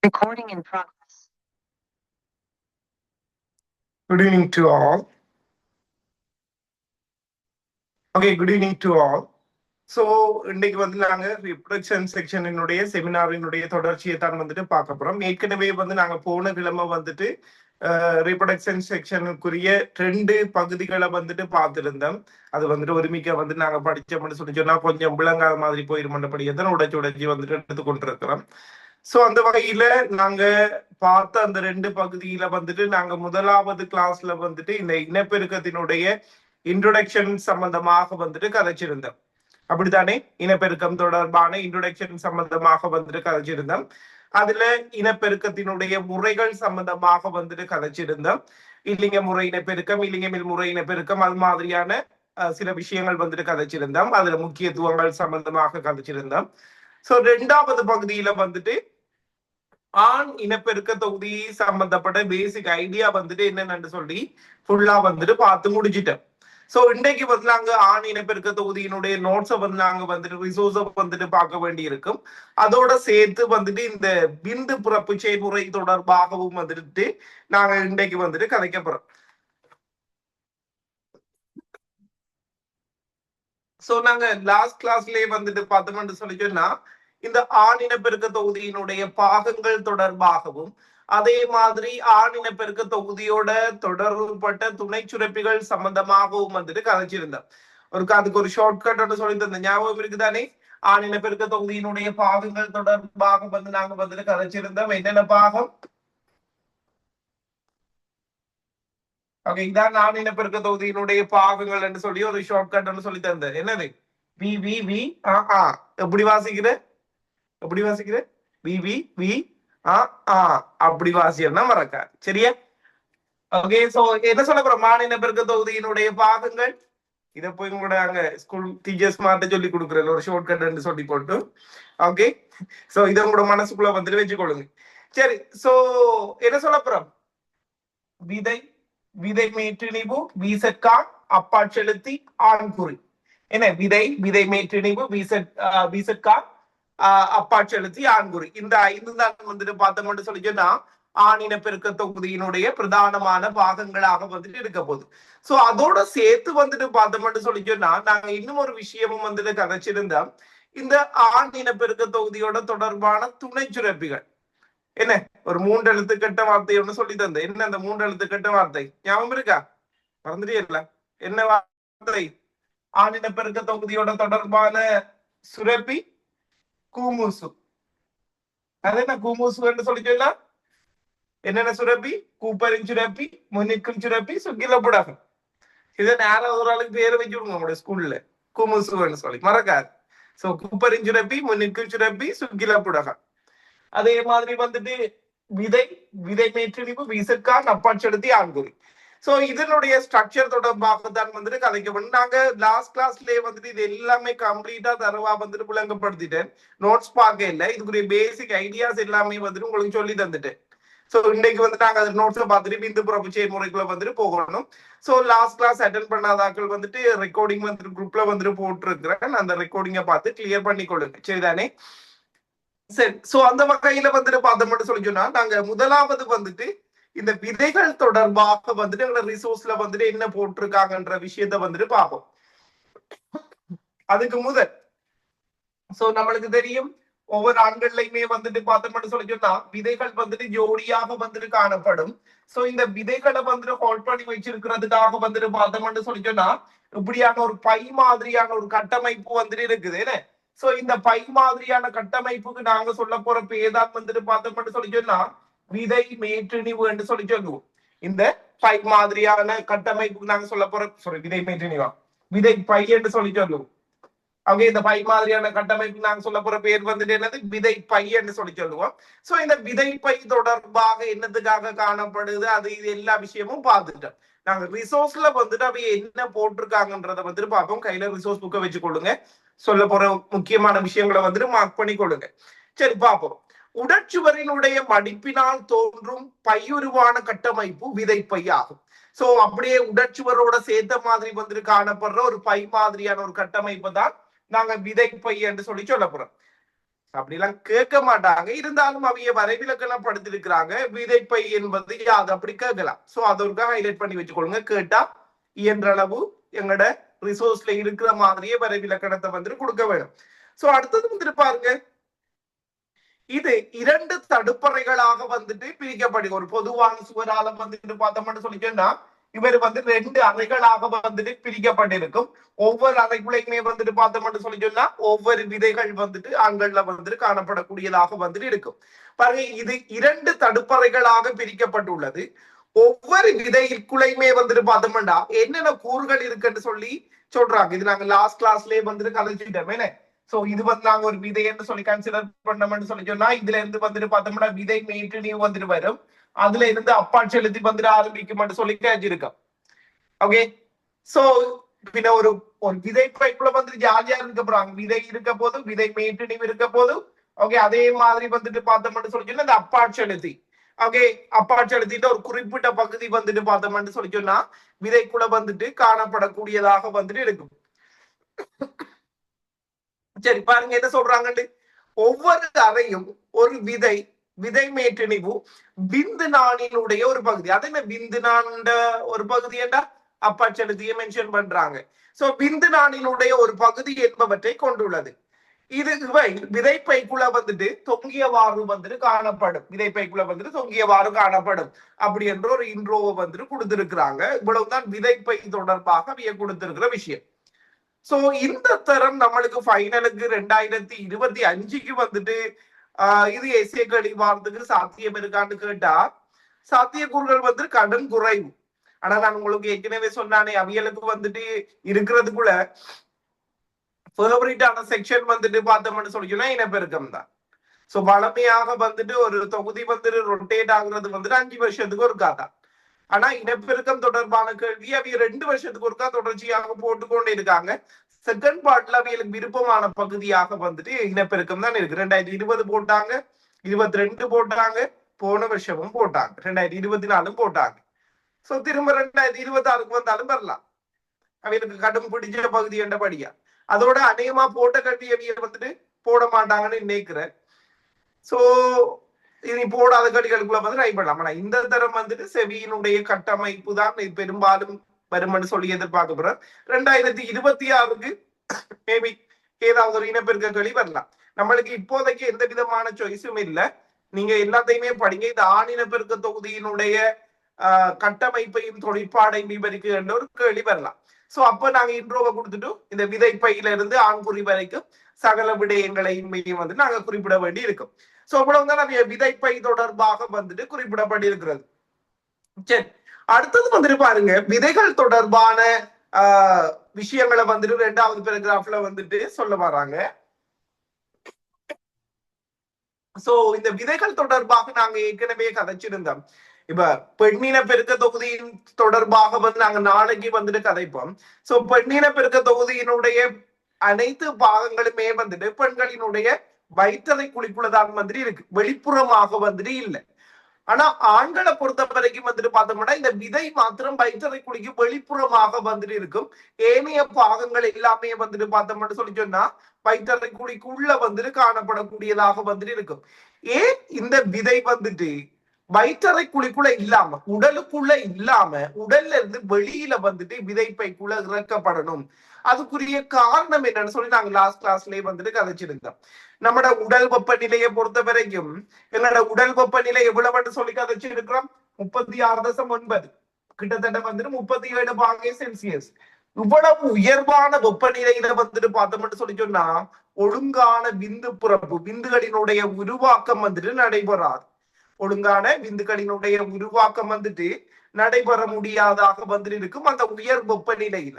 Recording in progress. Good evening to all. Okay, good evening to all. So இன்னைக்கு வந்து நாங்கள் reproduction செக்ஷனினுடைய செமினாரினுடைய தொடர்ச்சியை தான் வந்துட்டு பார்க்க போகிறோம். ஏற்கனவே வந்து நாங்கள் போன கிழமை வந்துட்டு ரீப்ரொடக்ஷன் செக்ஷனுக்குரிய 2 பகுதிகளை வந்துட்டு பார்த்துருந்தோம். அது வந்துட்டு ஒருமிக்க வந்து நாங்கள் படித்தோம்னு சொல்லி சொன்னால் கொஞ்சம் விளங்காத மாதிரி போயிருமன்றபடி எதனை உடைச்சி வந்துட்டு எடுத்துக்கொண்டிருக்கிறோம். ஸோ அந்த வகையில நாங்க பார்த்த அந்த 2 பகுதியில வந்துட்டு நாங்க முதலாவது கிளாஸ்ல வந்துட்டு இந்த இனப்பெருக்கத்தினுடைய இன்ட்ரோடக்ஷன் சம்பந்தமாக வந்துட்டு கதைச்சிருந்தோம். அப்படித்தானே? இனப்பெருக்கம் தொடர்பான இன்ட்ரோடக்ஷன் சம்பந்தமாக வந்துட்டு கதைச்சிருந்தோம். அதுல இனப்பெருக்கத்தினுடைய முறைகள் சம்பந்தமாக வந்துட்டு கதைச்சிருந்தோம். இல்லிங்க முறை இனப்பெருக்கம், இல்லிங்க மில் முறை இனப்பெருக்கம், அது மாதிரியான சில விஷயங்கள் வந்துட்டு கதைச்சிருந்தோம். அதுல முக்கியத்துவங்கள் சம்பந்தமாக கதைச்சிருந்தோம். ஸோ 2வது பகுதியில வந்துட்டு ஆண் இனப்பெருக்க தொகுதி சம்பந்தப்பட்ட பேசிக் ஐடியா வந்துட்டு என்னன்னு சொல்லி ஃபுல்லா வந்துட்டு பார்த்து முடிச்சிட்டோம். ஸோ இன்றைக்கு வந்து நாங்க ஆண் இனப்பெருக்க தொகுதியினுடைய நோட்ஸை வந்து நாங்க வந்துட்டு ரிசோர்ஸை வந்துட்டு பார்க்க வேண்டி இருக்கும். அதோட சேர்த்து வந்துட்டு இந்த பிந்து பிறப்பு செயல்முறை தொடர்பாகவும் வந்துட்டு நாங்க இன்றைக்கு வந்துட்டு கதைக்க போறோம். ஸோ நாங்க லாஸ்ட் கிளாஸ்லயே வந்துட்டு பார்த்தோம்னு சொல்லி சொன்னா இந்த ஆண் இனப்பெருக்க தொகுதியினுடைய பாகங்கள் தொடர்பாகவும் அதே மாதிரி ஆண் இனப்பெருக்க தொகுதியோட தொடர்புபட்ட துணை சுரப்பிகள் சம்பந்தமாகவும் வந்துட்டு கதைச்சிருந்தோம். அதுக்கு ஒரு ஷார்ட்கட் ஒன்று சொல்லி தந்த ஞாபகம் இருக்குதானே? ஆண் இனப்பெருக்க தொகுதியினுடைய பாகங்கள் தொடர்பாக வந்து நாங்க வந்துட்டு கதைச்சிருந்தோம். என்னென்ன பாகம்? ஓகே, இதான் ஆண் இனப்பெருக்க தொகுதியினுடைய பாகங்கள் என்று சொல்லி ஒரு ஷார்ட்கட் சொல்லி தந்தேன். என்னது? வி வி வி எப்படி வாசிக்கிற? எப்படி வாசிக்கிற? வி வி வி அப்படி வாசியம்னா மறக்காது. சரியா? ஓகே, சோ என்ன சொல்ல போறோம்? ஆண் இனப்பெருக்க தொகுதியினுடைய பாகங்கள். இதை போய் கூட அங்க ஸ்கூல் டீச்சர்ஸ் மாட்ட சொல்லி கொடுக்குறேன் ஒரு ஷார்ட்கட் சொல்லி போட்டு. ஓகே, சோ இதை உங்களோட மனசுக்குள்ள வந்துட்டு வச்சுக்கொள்ளுங்க. சரி, சோ என்ன சொல்ல போறோம்? விதை, விதை மேற்றிணிவு, வீசற்கான், அப்பா செலுத்தி, ஆண்குறி. என்ன விதை, விதை மேற்றிணிவு, வீசற்கான், அப்பா செலுத்தி, ஆண்குறி. இந்த 5 தான் வந்துட்டு பார்த்தோம்னு சொல்லி சொன்னா ஆண் இனப்பெருக்க தொகுதியினுடைய பிரதானமான பாகங்களாக வந்துட்டு இருக்க போகுது. சோ அதோட சேர்த்து வந்துட்டு பார்த்தோம்னு சொல்லி சொன்னா நாங்க இன்னும் ஒரு விஷயமும் வந்துட்டு கதைச்சிருந்தோம். இந்த ஆண் இனப்பெருக்க தொகுதியோட தொடர்பான துணை சுரப்பிகள். என்ன ஒரு 3 எழுத்து கெட்ட வார்த்தை ஒண்ணு சொல்லி தந்த. என்ன அந்த 3 எழுத்து கெட்ட வார்த்தை ஞாபகம் இருக்கா? மறந்துட்டே. என்ன வார்த்தை? ஆண் இனப்பெருக்க தொகுதியோட தொடர்பான சுரப்பி கூமுசு. அது என்ன கூமுசுன்னு சொல்லி சொன்னா? என்னென்ன சுரப்பி? கூப்பரிஞ்சுரப்பி, முன்னிக்கும் சுரப்பி, சுக்கிலப்புடகம். இதை நேரம் ஒரு ஆளுக்கு பேரை வச்சு விடுங்க உங்களுடைய ஸ்கூல்ல, கூமுசுன்னு சொல்லி மறக்காது. சோ கூப்பரிஞ்சுரப்பி, முன்னிக்கும் சுரப்பி, சுக்கிலப்புடகம். அதே மாதிரி வந்துட்டு விதை, விதை மேற்றிணிவு, வீசற்கான், அப்பான் செலுத்தி, ஆண்குறி. சோ இதனுடைய ஸ்ட்ரக்சர் தொடர்பாக தான் வந்துட்டு கதைக்கப்படும். நாங்க லாஸ்ட் கிளாஸ்லயே வந்துட்டு இது எல்லாமே கம்ப்ளீட்டா தரவா வந்துட்டு விளங்கப்படுத்திட்டேன். நோட்ஸ் பார்க்க இல்லை, இதுக்குரிய பேசிக் ஐடியாஸ் எல்லாமே வந்துட்டு உங்களுக்கு சொல்லி தந்துட்டேன். சோ இன்னைக்கு வந்து நாங்க அந்த நோட்ஸை பார்த்துட்டு பிந்து பிறப்பு செயல்முறைக்குள்ள வந்துட்டு போகணும். சோ லாஸ்ட் கிளாஸ் அட்டென்ட் பண்ணாதாக்கள் வந்துட்டு ரெக்கார்டிங் வந்துட்டு குரூப்ல வந்துட்டு போட்டுருக்கிறேன். அந்த ரெக்கார்டிங்கை பார்த்து கிளியர் பண்ணி கொடுங்க. சரிதானே? சரி, சோ அந்த வகையில வந்துட்டு பார்த்தோம்னு சொல்லி சொன்னா நாங்க முதலாவது வந்துட்டு இந்த விதைகள் தொடர்பாக வந்துட்டு எங்களோட ரிசோர்ஸ்ல வந்துட்டு என்ன போட்டிருக்காங்கன்ற விஷயத்த வந்துட்டு பார்ப்போம். அதுக்கு முதல் சோ நம்மளுக்கு தெரியும் ஒவ்வொரு ஆண்கள்லையுமே வந்துட்டு பார்த்தோம்னு சொல்லி சொன்னா விதைகள் வந்துட்டு ஜோடியாக வந்துட்டு காணப்படும். சோ இந்த விதைகளை வந்துட்டு ஹோல்ட் பண்ணி வச்சிருக்கிறதுக்காக வந்துட்டு பார்த்தோம்னு சொல்லி சொன்னா இப்படியான ஒரு பை மாதிரியான ஒரு கட்டமைப்பு வந்துட்டு இருக்குது. என்ன சோ இந்த பை மாதிரியான கட்டமைப்புக்கு நாங்க சொல்ல போற பேதான் வந்துட்டு பார்த்தோம்னு சொல்லி சொன்னா விதை மேற்றிணிவு என்று சொல்லி சொல்லுவோம். இந்த பை மாதிரியான கட்டமைப்புக்கு நாங்க சொல்ல போற விதை மேற்றிணிவா விதை பை என்று சொல்லி சொல்லுவோம். அவங்க இந்த பை மாதிரியான கட்டமைப்பு நாங்க சொல்ல போற பேர் வந்துட்டு என்னது? விதை பை என்று சொல்லி சொல்லுவோம். சோ இந்த விதை பை தொடர்பாக என்னத்துக்காக காணப்படுது, அது இது எல்லா விஷயமும் பார்த்துட்டோம். நாங்க ரிசோர்ஸ்ல வந்துட்டு அவை என்ன போட்டிருக்காங்கன்றத வந்துட்டு பார்ப்போம். கையில ரிசோர்ஸ் புக்கை வச்சு கொள்ளுங்க. சொல்ல போற முக்கியமான விஷயங்களை வந்துட்டு மார்க் பண்ணி கொள்ளுங்க. சரி, பார்ப்போம். உடற்சுவரினுடைய மடிப்பினால் தோன்றும் பையுருவான கட்டமைப்பு விதைப்பை ஆகும். சோ அப்படியே உடற்சுவரோட சேர்த்த மாதிரி வந்துட்டு காணப்படுற ஒரு பை மாதிரியான ஒரு கட்டமைப்பு தான் நாங்க விதைப்பை என்று சொல்லி சொல்ல போறோம். அப்படிலாம் கேட்க மாட்டாங்க. இருந்தாலும் அவைய வரைவிலக்கணம் படுத்திருக்கிறாங்க. விதைப்பை என்பது யாது அப்படி கேட்கலாம். சோ அது ஒரு ஹைலைட் பண்ணி வச்சுக்கொள்ளுங்க. கேட்டா இயன்ற அளவு எங்கட ரிசோர்ஸ்ல இருக்கிற மாதிரியே வரைவிலக்கணத்தை வந்துட்டு கொடுக்க வேணும். சோ அடுத்தது வந்துட்டு பாருங்க, இது 2 தடுப்பறைகளாக வந்துட்டு பிரிக்கப்படும். ஒரு பொதுவான சுவரால வந்துட்டு பார்த்தோம்னு சொல்லிட்டோம்னா இவர் வந்து 2 அறைகளாக வந்துட்டு பிரிக்கப்பட்டிருக்கும். ஒவ்வொரு அறைக்குள்ளையுமே வந்துட்டு பார்த்தோம்னு சொல்லி சொன்னா ஒவ்வொரு விதைகள் வந்துட்டு ஆண்கள்ல வந்துட்டு காணப்படக்கூடியதாக வந்துட்டு இருக்கும். பாருங்க, இது 2 தடுப்பறைகளாக பிரிக்கப்பட்டுள்ளது. ஒவ்வொரு விதைக்குள்ளையுமே வந்துட்டு பார்த்தோம்னா என்னென்ன கூறுகள் இருக்குன்னு சொல்லி சொல்றாங்க. இது நாங்க லாஸ்ட் கிளாஸ்லயே வந்துட்டு கதைச்சிட்டோம். சோ இது வந்து நாங்க ஒரு விதைன்னு சொல்லி கன்சிடர் பண்ணோம்னு சொல்லி சொன்னா இதுல இருந்து வந்துட்டு பார்த்தோம்னா விதை மேய்ட்டு வந்துட்டு வரும். அதுல இருந்து அப்பா செலுத்தி வந்துட்டு ஆரம்பிக்கும் சொல்லி கேட்டிருக்கோம். ஓகே, சோ பின்ன ஒரு ஒரு விதை பைக்குள்ள வந்துட்டு ஜாலியா இருக்க போறாங்க. விதை இருக்க போது விதை மேய்ட்டு இருக்க போது. ஓகே, அதே மாதிரி வந்துட்டு பார்த்தோம்னு சொல்லி சொன்னா இந்த அப்பா செலுத்தி. ஓகே, அப்பா செலுத்திட்டு ஒரு குறிப்பிட்ட பகுதி வந்துட்டு பார்த்தோம்னு சொல்லி சொன்னா விதைக்குள்ள வந்துட்டு காணப்படக்கூடியதாக வந்துட்டு இருக்கும். சரி பாருங்க என்ன சொல்றாங்கன்னு. ஒவ்வொரு அறையும் ஒரு விதை மேற்றிணிவு விந்து நாணினுடைய ஒரு பகுதி. அது என்ன விந்து நாண்ட ஒரு பகுதி என்றா அப்பா செலுத்திய மென்ஷன் பண்றாங்க. சோ விந்து நாணினுடைய ஒரு பகுதி என்பவற்றை கொண்டுள்ளது. இது இவை விதைப்பைக்குள்ள வந்துட்டு தொங்கியவாறு வந்துட்டு காணப்படும். விதைப்பைக்குள்ள வந்துட்டு தொங்கியவாறு காணப்படும் அப்படி என்ற ஒரு இன்ட்ரோவை வந்துட்டு கொடுத்திருக்கிறாங்க. இவ்வளவுதான் விதைப்பை தொடர்பாக கொடுத்திருக்கிற விஷயம். சோ இந்த தரம் நம்மளுக்கு ஃபைனலுக்கு 2025க்கு வந்துட்டு இது எஸ்ஏ கழிவாரத்துக்கு சாத்தியம் இருக்கான்னு கேட்டா சாத்தியக்கூறுகள் வந்து கடன் குறைவு. ஆனா நான் உங்களுக்கு ஏற்கனவே சொன்னானே அவியலுக்கு வந்துட்டு இருக்கிறதுக்குள்ள ஃபேவரட்டான செக்ஷன் வந்துட்டு பார்த்தோம்னு சொல்லிச்சுன்னா இனப்பெருக்கம் தான். சோ வளமையாக வந்துட்டு ஒரு தொகுதி வந்துட்டு ரொட்டேட் ஆகுறது வந்துட்டு 5 வருஷத்துக்கு ஒரு காதான். ஆனா இனப்பெருக்கம் தொடர்பான கேள்வி அவங்க 2 வருஷத்துக்கு ஒருக்கா தொடர்ச்சியாக போட்டுக்கொண்டே இருக்காங்க. செகண்ட் பார்ட்ல அவங்களுக்கு விருப்பமான பகுதியாக வந்துட்டு இனப்பெருக்கம் தான் இருக்கு. 2020 போட்டாங்க, 22 போட்டாங்க, போன வருஷமும் போட்டாங்க, 2024 போட்டாங்க. சோ திரும்ப 2026 வந்தாலும் வரலாம். அவங்களுக்கு கடும் பிடிச்ச பகுதி என்றபடியா அதோட அநேகமா போட்ட கல்வி அவிய வந்துட்டு போட மாட்டாங்கன்னு நினைக்கிறேன். சோ இனி போடாத கடிகளுக்குள்ள வந்து ட்ரை பண்ணலாம். ஆனா இந்த தரம் வந்துட்டு செவியினுடைய கட்டமைப்பு தான் பெரும்பாலும் வரும்னு சொல்லி எதிர்பார்க்கப்படுறேன். 2026க்கு மேபி ஏதாவது ஒரு இனப்பெருக்க களி வரலாம். நம்மளுக்கு இப்போதைக்கு எந்த விதமான சாய்ஸும் இல்லை. நீங்க எல்லாத்தையுமே படிங்க. இந்த ஆணினப்பெருக்க தொகுதியினுடைய கட்டமைப்பையும் தொழிற்பாடையும் விவரிக்க என்ற ஒரு கேள்வி வரலாம். சோ அப்ப நாங்க இன்ட்ரோவை கொடுத்துட்டு இந்த விதைப்பையில இருந்து ஆண்குறி வரைக்கும் சகல விடயங்களையும் வந்து நாங்க குறிப்பிட வேண்டி இருக்கும். சோ இவ்வளவுதான் விதைப்பை தொடர்பாக வந்துட்டு குறிப்பிடப்பட்டிருக்கிறது. சரி, அடுத்தது வந்துட்டு பாருங்க, விதைகள் தொடர்பான விஷயங்களை வந்துட்டு 2வது பேராகிராஃப்ல வந்துட்டு சொல்ல வராங்க. சோ இந்த விதைகள் தொடர்பாக நாங்க ஏற்கனவே கதைச்சிருந்தோம். இப்ப பெண்ணின பெருக்க தொகுதியின் தொடர்பாக வந்து நாங்க நாளைக்கு வந்துட்டு கதைப்போம். சோ பெண்ணின பெருக்க தொகுதியினுடைய அனைத்து பாகங்களுமே வந்துட்டு பெண்களினுடைய வயிற்றறை குழிக்குள்ளதான் வந்துட்டு இருக்கு, வெளிப்புறமாக வந்துட்டு இல்லை. ஆனா ஆண்களை பொறுத்த வரைக்கும் வந்துட்டு பார்த்தோம்னா இந்த விதை மாத்திரம் வயிற்றறை குழிக்கு வெளிப்புறமாக வந்துட்டு இருக்கும். ஏனைய பாகங்கள் எல்லாமே வந்துட்டு பார்த்தோம்னு சொல்லி சொன்னா வயிற்றறை குழிக்குள்ள வந்துட்டு காணப்படக்கூடியதாக வந்துட்டு இருக்கும். ஏன் இந்த விதை வந்துட்டு வயிற்றறை குழிக்குள்ள இல்லாம உடலுக்குள்ள இல்லாம உடல்ல இருந்து வெளியில வந்துட்டு விதைப்பைக்குள்ள இறக்கப்படணும், அதுக்குரிய காரணம் என்னன்னு சொல்லி நாங்க லாஸ்ட் கிளாஸ்லயே வந்துட்டு கதைச்சிருந்தோம். நம்மட உடல் வெப்பநிலையை பொறுத்த வரைக்கும் எங்களோட உடல் வெப்பநிலை எவ்வளவுன்னு சொல்லி கதைச்சிருக்கிறோம், 36.9, கிட்டத்தட்ட வந்துட்டு 37°C. இவ்வளவு உயர்வான வெப்பநிலையில வந்துட்டு பார்த்தோம்னு சொல்லி சொன்னா ஒழுங்கான விந்து பிறப்பு விந்துகளினுடைய உருவாக்கம் வந்துட்டு நடைபெறாது. ஒழுங்கான விந்துகளினுடைய உருவாக்கம் வந்துட்டு நடைபெற முடியாதாக வந்துட்டு இருக்கும் அந்த உயர் வெப்பநிலையில.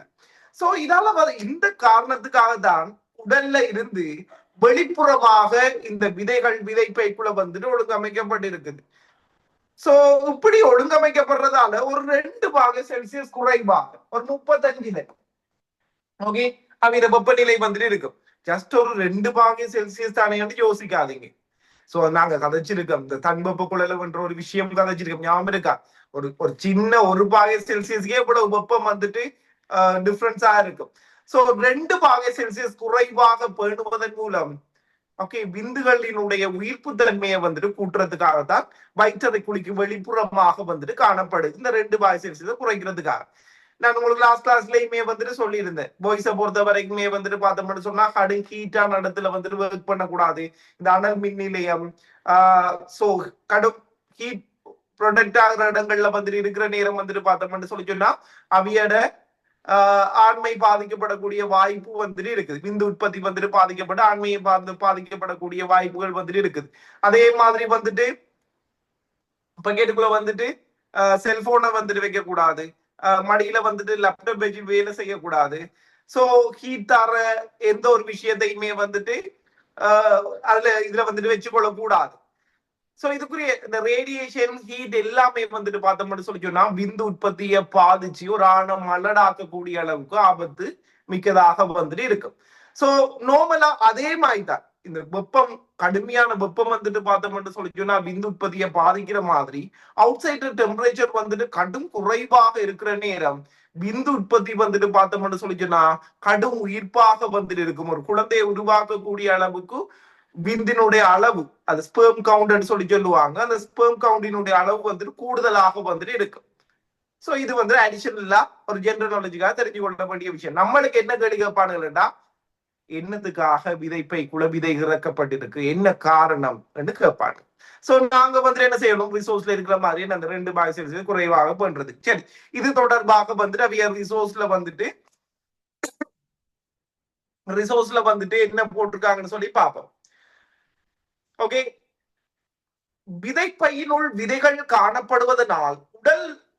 சோ இதால இந்த காரணத்துக்காக தான் உடல்ல இருந்து வெளிப்புறமாக இந்த விதைகள் விதைப்பைக்குள்ள வந்துட்டு ஒழுங்கமைக்கப்பட்டிருக்குது. சோ இப்படி ஒழுங்கமைக்கப்படுறதால ஒரு 2°C குறைவாக ஒரு 35ல ஓகே அவங்க வெப்பநிலை வந்துட்டு இருக்கும். ஜஸ்ட் ஒரு 2°C தானே யோசிக்காதீங்க. சோ நாங்க கதைச்சிருக்கோம் இந்த தன்வெப்ப குழல் என்ற ஒரு விஷயம் கதைச்சிருக்கோம், ஞாபகம் இருக்கா? ஒரு சின்ன 1°C இவ்வளவு வெப்பம் வந்துட்டு டிஃபரன்ஸா இருக்கும். சோ 2°C குறைவாக பேணுவதன் மூலம் ஓகே, விந்துகளினுடைய உயிர்ப்பு தன்மையை வந்துட்டு கூட்டுறதுக்காகத்தான் வயிற்றறை குழிக்கு வெளிப்புறமாக வந்துட்டு காணப்படுது. இந்த 2 பாய் செல்சியஸை குறைக்கிறதுக்காக. நான் உங்களுக்கு லாஸ்ட் கிளாஸ்லயுமே வந்துட்டு சொல்லியிருந்தேன். பாய்ஸை பொறுத்த வரைக்குமே வந்துட்டு பார்த்தோம்னு சொன்னா கடும் ஹீட்டான இடத்துல வந்துட்டு ஒர்க் பண்ணக்கூடாது. இந்த அனல் மின் நிலையம் சோ கடும் ஹீட் ப்ரொடெக்ட் ஆகிற இடங்கள்ல வந்துட்டு இருக்கிற நேரம் வந்துட்டு பார்த்தோம்னு சொல்லி சொன்னா அவையோட ஆண்மை பாதிக்கப்படக்கூடிய வாய்ப்பு வந்துட்டு இருக்குது. விந்து உற்பத்தி வந்துட்டு பாதிக்கப்பட்டு ஆண்மையை பாதிக்கப்படக்கூடிய வாய்ப்புகள் வந்துட்டு இருக்குது. அதே மாதிரி வந்துட்டு பக்கெட்டுக்குள்ள வந்துட்டு செல்போனை வந்துட்டு வைக்க கூடாது. மடியில வந்துட்டு லேப்டாப் வச்சு வேலை செய்யக்கூடாது. சோ ஹீட் தர எந்த ஒரு விஷயத்தையுமே வந்துட்டு இதுல வந்துட்டு வச்சுக்கொள்ள கூடாது. சோ இதுக்குரிய இந்த ரேடியேஷன் ஹீட் எல்லாமே வந்துட்டு பார்த்தோம்னு சொல்லி சொன்னா விந்து உற்பத்தியை பாதிச்சு ஒரு ஆணை மலடாக்கக்கூடிய அளவுக்கு ஆபத்து மிக்கதாக வந்துட்டு இருக்கும். சோ நார்மலா அதே மாதிரிதான் இந்த வெப்பம், கடுமையான வெப்பம் வந்துட்டு பார்த்தோம்னு சொல்லி சொன்னா விந்து உற்பத்தியை பாதிக்கிற மாதிரி அவுட் சைடர் டெம்பரேச்சர் வந்துட்டு கடும் குறைவாக இருக்கிற நேரம் விந்து உற்பத்தி வந்துட்டு பார்த்தோம்னு சொல்லி சொன்னா கடும் உயிர்ப்பாக வந்துட்டு இருக்கும். ஒரு குழந்தையை உருவாக்கக்கூடிய அளவுக்கு விந்தினுடைய அளவு, அது ஸ்பெர்ம் கவுண்ட் சொல்லி சொல்லுவாங்க, அந்த ஸ்பெர்ம் கவுண்டினுடைய அளவு வந்துட்டு கூடுதலாக வந்துட்டு இருக்கும். சோ இது வந்து அடிஷனலா ஒரு ஜெனரல் நாலேஜுக்காக தெரிஞ்சு கொள்ள வேண்டிய விஷயம். நம்மளுக்கு என்ன கேள்வி கேட்பானுங்கடா, என்னத்துக்காக விதைப்பைக்குள்ள விதை இறக்கப்பட்டிருக்கு, என்ன காரணம் என்று கேட்பாங்க. சோ நாங்க வந்து என்ன செய்யணும், ரிசோர்ஸ்ல இருக்கிற மாதிரி அந்த 2 பாய் செல்சியஸ் குறைவாக பண்றது. சரி, இது தொடர்பாக வந்துட்டு அவைய ரிசோர்ஸ்ல வந்துட்டு என்ன போட்டிருக்காங்கன்னு சொல்லி பார்ப்போம். ஓகே, விதைப்பையினுள் விதைகள் காணப்படுவதனால்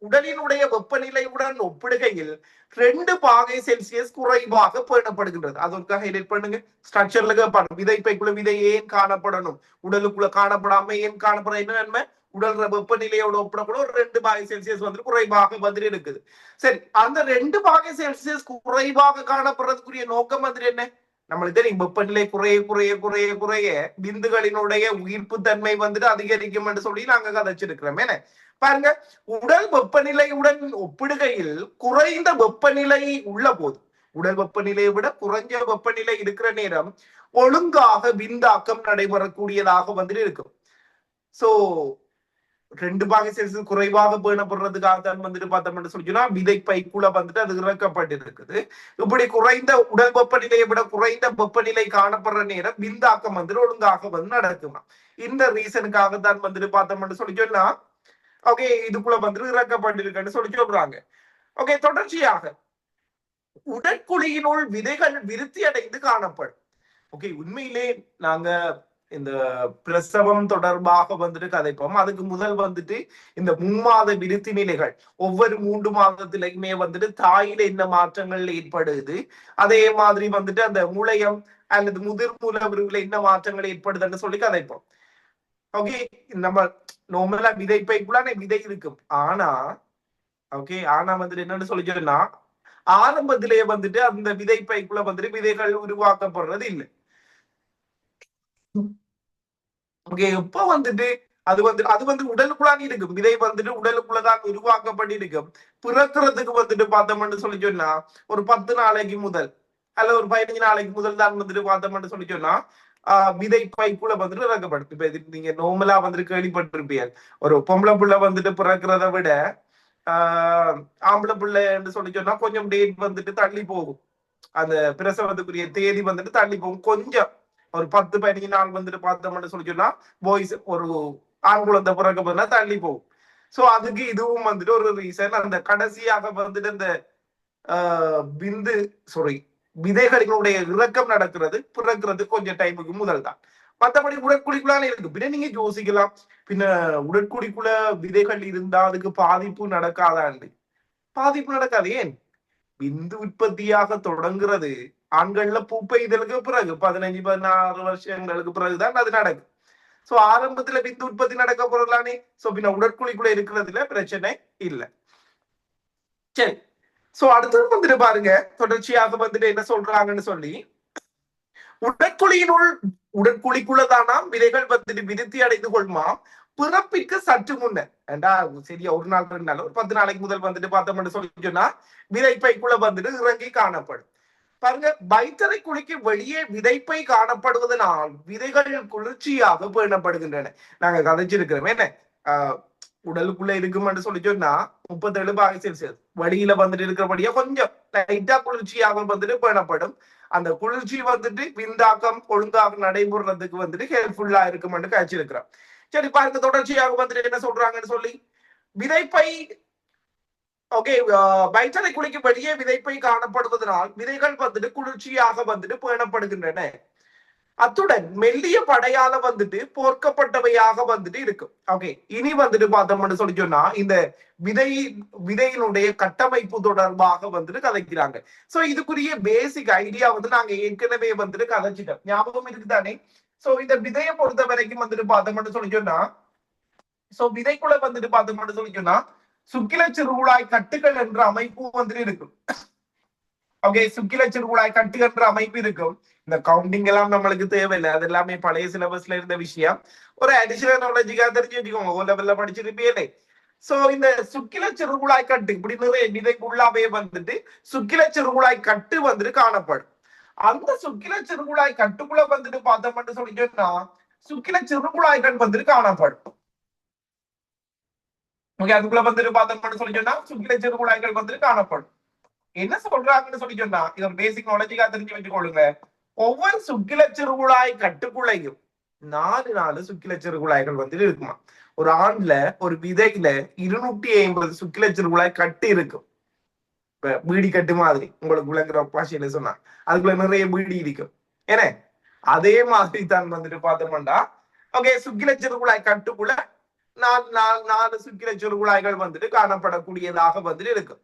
உடலினுடைய வெப்பநிலையுடன் ஒப்பிடுகையில் 2 பாகை செல்சியஸ் குறைவாக பேணப்படுகின்றது. அதற்காக ஹைலைட் பண்ணுங்க. ஸ்ட்ரக்சர்ல கேட்பாங்க, விதைப்பைக்குள்ள விதை ஏன் காணப்படணும், உடலுக்குள்ள காணப்படாம ஏன் காணப்பட, என்ன நன்மை, உடல் வெப்பநிலையோட ஒப்பிடக்கூட ஒரு 2 பாகை செல்சியஸ் வந்து குறைவாக வந்துட்டு இருக்குது. சரி, அந்த 2 பாகை செல்சியஸ் குறைவாக காணப்படுறதுக்குரிய நோக்கம் வந்து என்ன, நம்மளுக்கு தெரியும் வெப்பநிலை குறைய குறைய குறைய குறைய விந்துகளினுடைய உயிர்ப்பு தன்மை வந்துட்டு அதிகரிக்கும் என்று சொல்லி நாங்க கதைச்சிருக்கிறோம். என்ன பாருங்க, உடல் வெப்பநிலையுடன் ஒப்பிடுகையில் குறைந்த வெப்பநிலை உள்ள போது, உடல் வெப்பநிலையை விட குறைஞ்ச வெப்பநிலை இருக்கிற நேரம் ஒழுங்காக விந்தாக்கம் நடைபெறக்கூடியதாக வந்துட்டு இருக்கும். சோ 2 பாகை செல்சியஸ் குறைவாக பேணப்படுறதுக்காக தான் வந்துட்டு பார்த்தோம்னு சொல்லிச்சுன்னா விதைப்பைக்குள்ள வந்துட்டு அது இறக்கப்பட்டிருக்குது. இப்படி குறைந்த உடல் வெப்பநிலையை விட குறைந்த வெப்பநிலை காணப்படுற நேரம் விந்தாக்கம் வந்துட்டு ஒழுங்காக வந்து நடக்குமா. இந்த ரீசனுக்காக தான் வந்துட்டு பார்த்தோம்னு சொல்லி சொன்னா ஓகே இதுக்குள்ள வந்துட்டு இறக்கப்பட்டிருக்குன்னு சொல்லி சொல்றாங்க. ஓகே, தொடர்ச்சியாக உடற்குழியினுள் விதைகள் விருத்தி அடைந்து காணப்படும். ஓகே, உண்மையிலே நாங்க இந்த பிரசவம் தொடர்பாக வந்துட்டு கதைப்போம். அதுக்கு முதல் வந்துட்டு இந்த 3 மாத விருத்தி நிலைகள், ஒவ்வொரு 3 மாதத்திலையுமே வந்துட்டு தாயில என்ன மாற்றங்கள் ஏற்படுது, அதே மாதிரி வந்துட்டு அந்த முளையம் அல்லது முதிர் மூலவர்கள் என்ன மாற்றங்கள் ஏற்படுதுன்னு சொல்லி கதைப்போம். ஓகே, நம்ம நார்மலா விதைப்பைக்குள்ள விதை இருக்கும். ஆனா ஓகே, ஆனா வந்துட்டு என்னன்னு சொல்லி சொன்னா ஆரம்பத்திலேயே வந்துட்டு அந்த விதைப்பைக்குள்ள வந்துட்டு விதைகள் உருவாக்கப்படுறது இல்லை. ஓகே, எப்ப வந்துட்டு அது வந்து உடலுக்குள்ளாக இருக்கும். விதை வந்துட்டு உடலுக்குள்ளதான் உருவாக்கப்பட்டு இருக்கும். பிறக்கிறதுக்கு வந்துட்டு பார்த்தோம்னு சொல்லி சொன்னா ஒரு 10 நாளைக்கு முதல் அல்ல ஒரு 15 நாளைக்கு முதல் தான் வந்துட்டு பார்த்தோம்னு சொல்லி சொன்னா விதை பைக்குள்ள வந்துட்டு இறக்கப்படும். இப்ப இது நீங்க நார்மலா வந்துட்டு கேள்விப்பட்டிருப்பீங்க, ஒரு பொம்பளை பிள்ளை வந்துட்டு பிறக்கிறத விட ஆம்பளை பிள்ளைன்னு சொல்லி சொன்னா கொஞ்சம் டேட் வந்துட்டு தள்ளி போகும். அந்த பிரசவத்துக்குரிய தேதி வந்துட்டு தள்ளி போகும். கொஞ்சம் ஒரு 10-15 நாள் வந்துட்டு பார்த்தோம்னு சொல்லி சொன்னா பாய்ஸ் ஒரு ஆண் குழந்தை பிறக்க போதுனா தள்ளி போகும். சோ அதுக்கு இதுவும் வந்துட்டு ஒரு ரீசன். அந்த கடைசியாக வந்துட்டு இந்த விந்து சாரி விதைகளினுடைய இறக்கம் நடக்கிறது பிறக்கிறது கொஞ்சம் டைமுக்கு முதல் தான். மற்றபடி உடற்குழிக்குள்ளான இருக்கு. பின்ன நீங்க யோசிக்கலாம், பின்ன உடற்குழிக்குள்ள விதைகள் இருந்தா அதுக்கு பாதிப்பு நடக்காதாண்டு. பாதிப்பு நடக்காது. ஏன், விந்து உற்பத்தியாக தொடங்குறது ஆண்கள்ல பூப்பை இதழுக்கு பிறகு 15-16 வருஷங்களுக்கு பிறகுதான் அது நடக்கும். சோ ஆரம்பத்துல விந்து உற்பத்தி நடக்க போறதானே. சோ பின்ன உடற்குழிக்குள்ள இருக்கிறதுல பிரச்சனை இல்லை. சரி, சோ அடுத்தது வந்துட்டு பாருங்க, தொடர்ச்சியாக வந்துட்டு என்ன சொல்றாங்கன்னு சொல்லி, உடற்குழிக்குள்ளதானா விதைகள் வந்துட்டு விருத்தி அடைந்து கொள்மா பிறப்பிற்கு சற்று முன்ன ஏண்டா சரியா ஒரு நாள் 2 நாள் ஒரு 10 நாளைக்கு முதல் வந்துட்டு பார்த்தோம்னு சொல்லி சொன்னா விதைப்பைக்குள்ள வந்துட்டு இறங்கி காணப்படும். பாருங்க, வயிற்றறை குழிக்கு வெளியே விதைப்பை காணப்படுவதனால் விதைகள் குளிர்ச்சியாக பேணப்படுகின்றன. நாங்க கதைச்சிருக்கிறோம் என்ன, உடலுக்குள்ள இருக்கும்னு சொல்லி சொன்னா 37°C வழியில வந்துட்டு இருக்கிறபடியா கொஞ்சம் லைட்டா குளிர்ச்சியாக வந்துட்டு பேணப்படும். அந்த குளிர்ச்சி வந்துட்டு விந்தாக்கம் ஒழுங்காக நடைபெறதுக்கு வந்துட்டு ஹெல்ப்ஃபுல்லா இருக்கும்னு கழிச்சிருக்கிறோம். சரி பாருங்க, தொடர்ச்சியாக வந்துட்டு என்ன சொல்றாங்கன்னு சொல்லி, விதைப்பை ஓகே, வயிற்றறை குழிக்கு வெளியே விதைப்பை காணப்படுவதனால் விதைகள் வந்துட்டு குளிர்ச்சியாக வந்துட்டு பேணப்படுகின்றன. அத்துடன் மெல்லிய படையால வந்துட்டு போர்க்கப்பட்டவையாக வந்துட்டு இருக்கும். ஓகே, இனி வந்துட்டு பார்த்தோம்னு சொல்லி சொன்னா இந்த விதையினுடைய கட்டமைப்பு தொடர்பாக வந்துட்டு கதைக்கிறாங்க. சோ இதுக்குரிய பேசிக் ஐடியா வந்து நாங்க ஏற்கனவே வந்துட்டு கதைச்சிட்டோம், ஞாபகம் இருக்குதானே? சோ இந்த விதையை பொறுத்த வரைக்கும் வந்துட்டு பார்த்தோம்னு சொல்லி சொன்னா, சோ விதைக்குள்ள வந்துட்டு பார்த்தோம்னு சொல்லி சொன்னா சுக்கில சிறுகுழாய் கட்டுகள் என்ற அமைப்பு வந்துட்டு இருக்கும். ஓகே, சுக்கில சிறுகுழாய் கட்டு என்ற அமைப்பு இருக்கும். இந்த கவுண்டிங் எல்லாம் நம்மளுக்கு தேவையில்லை, அது எல்லாமே பழைய சிலபஸ்ல இருந்த விஷயம். ஒரு அடிஷனல் நாலேஜுக்காக தெரிஞ்சு வச்சுக்கோங்க, ஓ லெவல்ல படிச்சிருப்பீங்களே. சோ இந்த சுக்கில சிறுகுழாய் கட்டு இப்படி நிறைய விதைக்குள்ளாவே வந்துட்டு சுக்கில சிறுகுழாய் கட்டு வந்துட்டு காணப்படும். அந்த சுக்கில சிறுகுழாய் கட்டுக்குள்ள வந்துட்டு பார்த்தோம்னு சொல்லி சொன்னா சுக்கில சிறுகுழாய்கள் வந்துட்டு காணப்படும். ஓகே, அதுக்குள்ள வந்துட்டு பார்த்தோம்னு சொல்லி சொன்னா சுக்கில சிறுகுழாய்கள் வந்துட்டு காணப்படும். என்ன சொல்றாங்கன்னு சொல்லி சொன்னா, இது ஒரு பேசிக் நாலேஜுக்கா தெரிஞ்சு வச்சுக்கொள்ளுங்க. ஒவ்வொரு சுக்கில சிறுகுழாய் கட்டுக்குள்ளையும் 4 சுக்கில சிறுகுழாய்கள் வந்துட்டு இருக்குமா. ஒரு ஆண்ல ஒரு விதையில 250 சுக்கில சிறுகுழாய் கட்டு இருக்கும். இப்ப பீடி கட்டு மாதிரி உங்களுக்கு விளங்குற பாஷையில சொன்னா அதுக்குள்ள நிறைய பீடி இருக்கும். ஏன்னா அதே மாதிரி தான் வந்துட்டு பார்த்தோம்னா, ஓகே, சுக்கில சிறுகுழாய் கட்டுக்குள்ள 4 சுக்கில சிறுகுழாய்கள் வந்துட்டு காணப்படக்கூடியதாக வந்துட்டு இருக்கும்.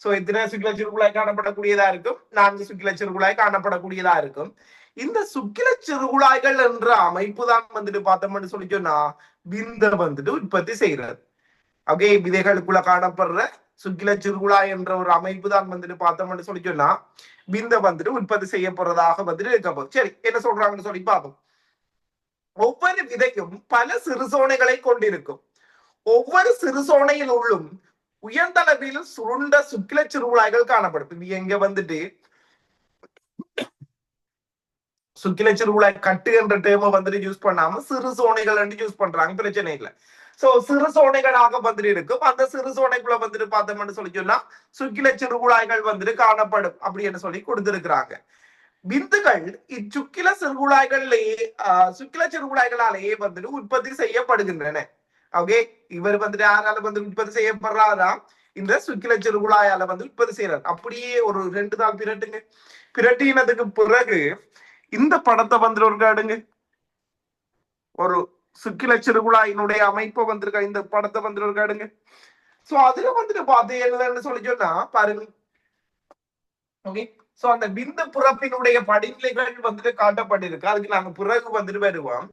சோ எத்தனை சுக்கில சிறுகுழாய் காணப்படக்கூடியதா இருக்கும்? 4 சுக்கில சிறுகுழாய் காணப்படக்கூடியதா இருக்கும். இந்த சுக்கில சிறுகுழாய்கள் என்ற அமைப்பு தான் வந்துட்டு பார்த்தோம்னு சொல்லி சொன்னா விந்த வந்துட்டு உற்பத்தி செய்யறது. ஓகே, விதைகளுக்குள்ள காணப்படுற சுக்கில சிறுகுழாய் என்ற ஒரு அமைப்பு தான் வந்துட்டு பார்த்தோம்னு சொல்லி சொன்னா விந்த வந்துட்டு உற்பத்தி செய்யப்படுறதாக வந்துட்டு இருக்க போகுது. சரி, என்ன சொல்றாங்கன்னு சொல்லி பார்ப்போம். ஒவ்வொரு விதையும் பல சிறுசோனைகளை கொண்டிருக்கும். ஒவ்வொரு சிறுசோனையில் உள்ளும் உயர்ந்தளவில் சுருண்ட சுக்கில சிறுகுழாய்கள் காணப்படும். எங்க வந்துட்டு சுக்கில சிறுகுழாய் கட்டு என்ற டேர்மை வந்துட்டு யூஸ் பண்ணாம சிறு சோனைகள் யூஸ் பண்றாங்க, பிரச்சனை இல்லை. சோ சிறு சோனைகளாக வந்துட்டு இருக்கும். அந்த சிறு சோனைக்குள்ள வந்துட்டு பார்த்தோம்னு சொல்லி சொன்னா சுக்கில சிறுகுழாய்கள் வந்துட்டு காணப்படும் அப்படின்னு சொல்லி கொடுத்திருக்கிறாங்க. விந்துகள் இச்சுக்கில சிறுகுழாய்களிலேயே சுக்கில சிறுகுழாய்களாலேயே வந்துட்டு உற்பத்தி செய்யப்படுகின்றன. ஓகே, இவர் வந்துட்டு யாரால வந்து உற்பத்தி செய்யப்படுறாரா? இந்த சுக்கில சிறுகுழாயால வந்து உற்பத்தி செய்யறாரு. அப்படியே ஒரு 2 நாள் பிரட்டுங்க. பிரட்டினதுக்கு பிறகு இந்த படத்தை வந்துட்டு ஒரு காடுங்க, ஒரு சுக்கில சிறுகுழாயினுடைய அமைப்பை வந்திருக்க இந்த படத்தை வந்துட்டு ஒரு காடுங்க. சோ அதுல வந்துட்டு பாத்தீங்கன்னு சொல்லி சொன்னா பாருங்க. ஓகே, சோ அந்த விந்து பிறப்பினுடைய படிநிலைகள் வந்துட்டு காட்டப்பட்டிருக்கு. அதுக்கு நாங்க பிறகு வந்துட்டு வருவோம்.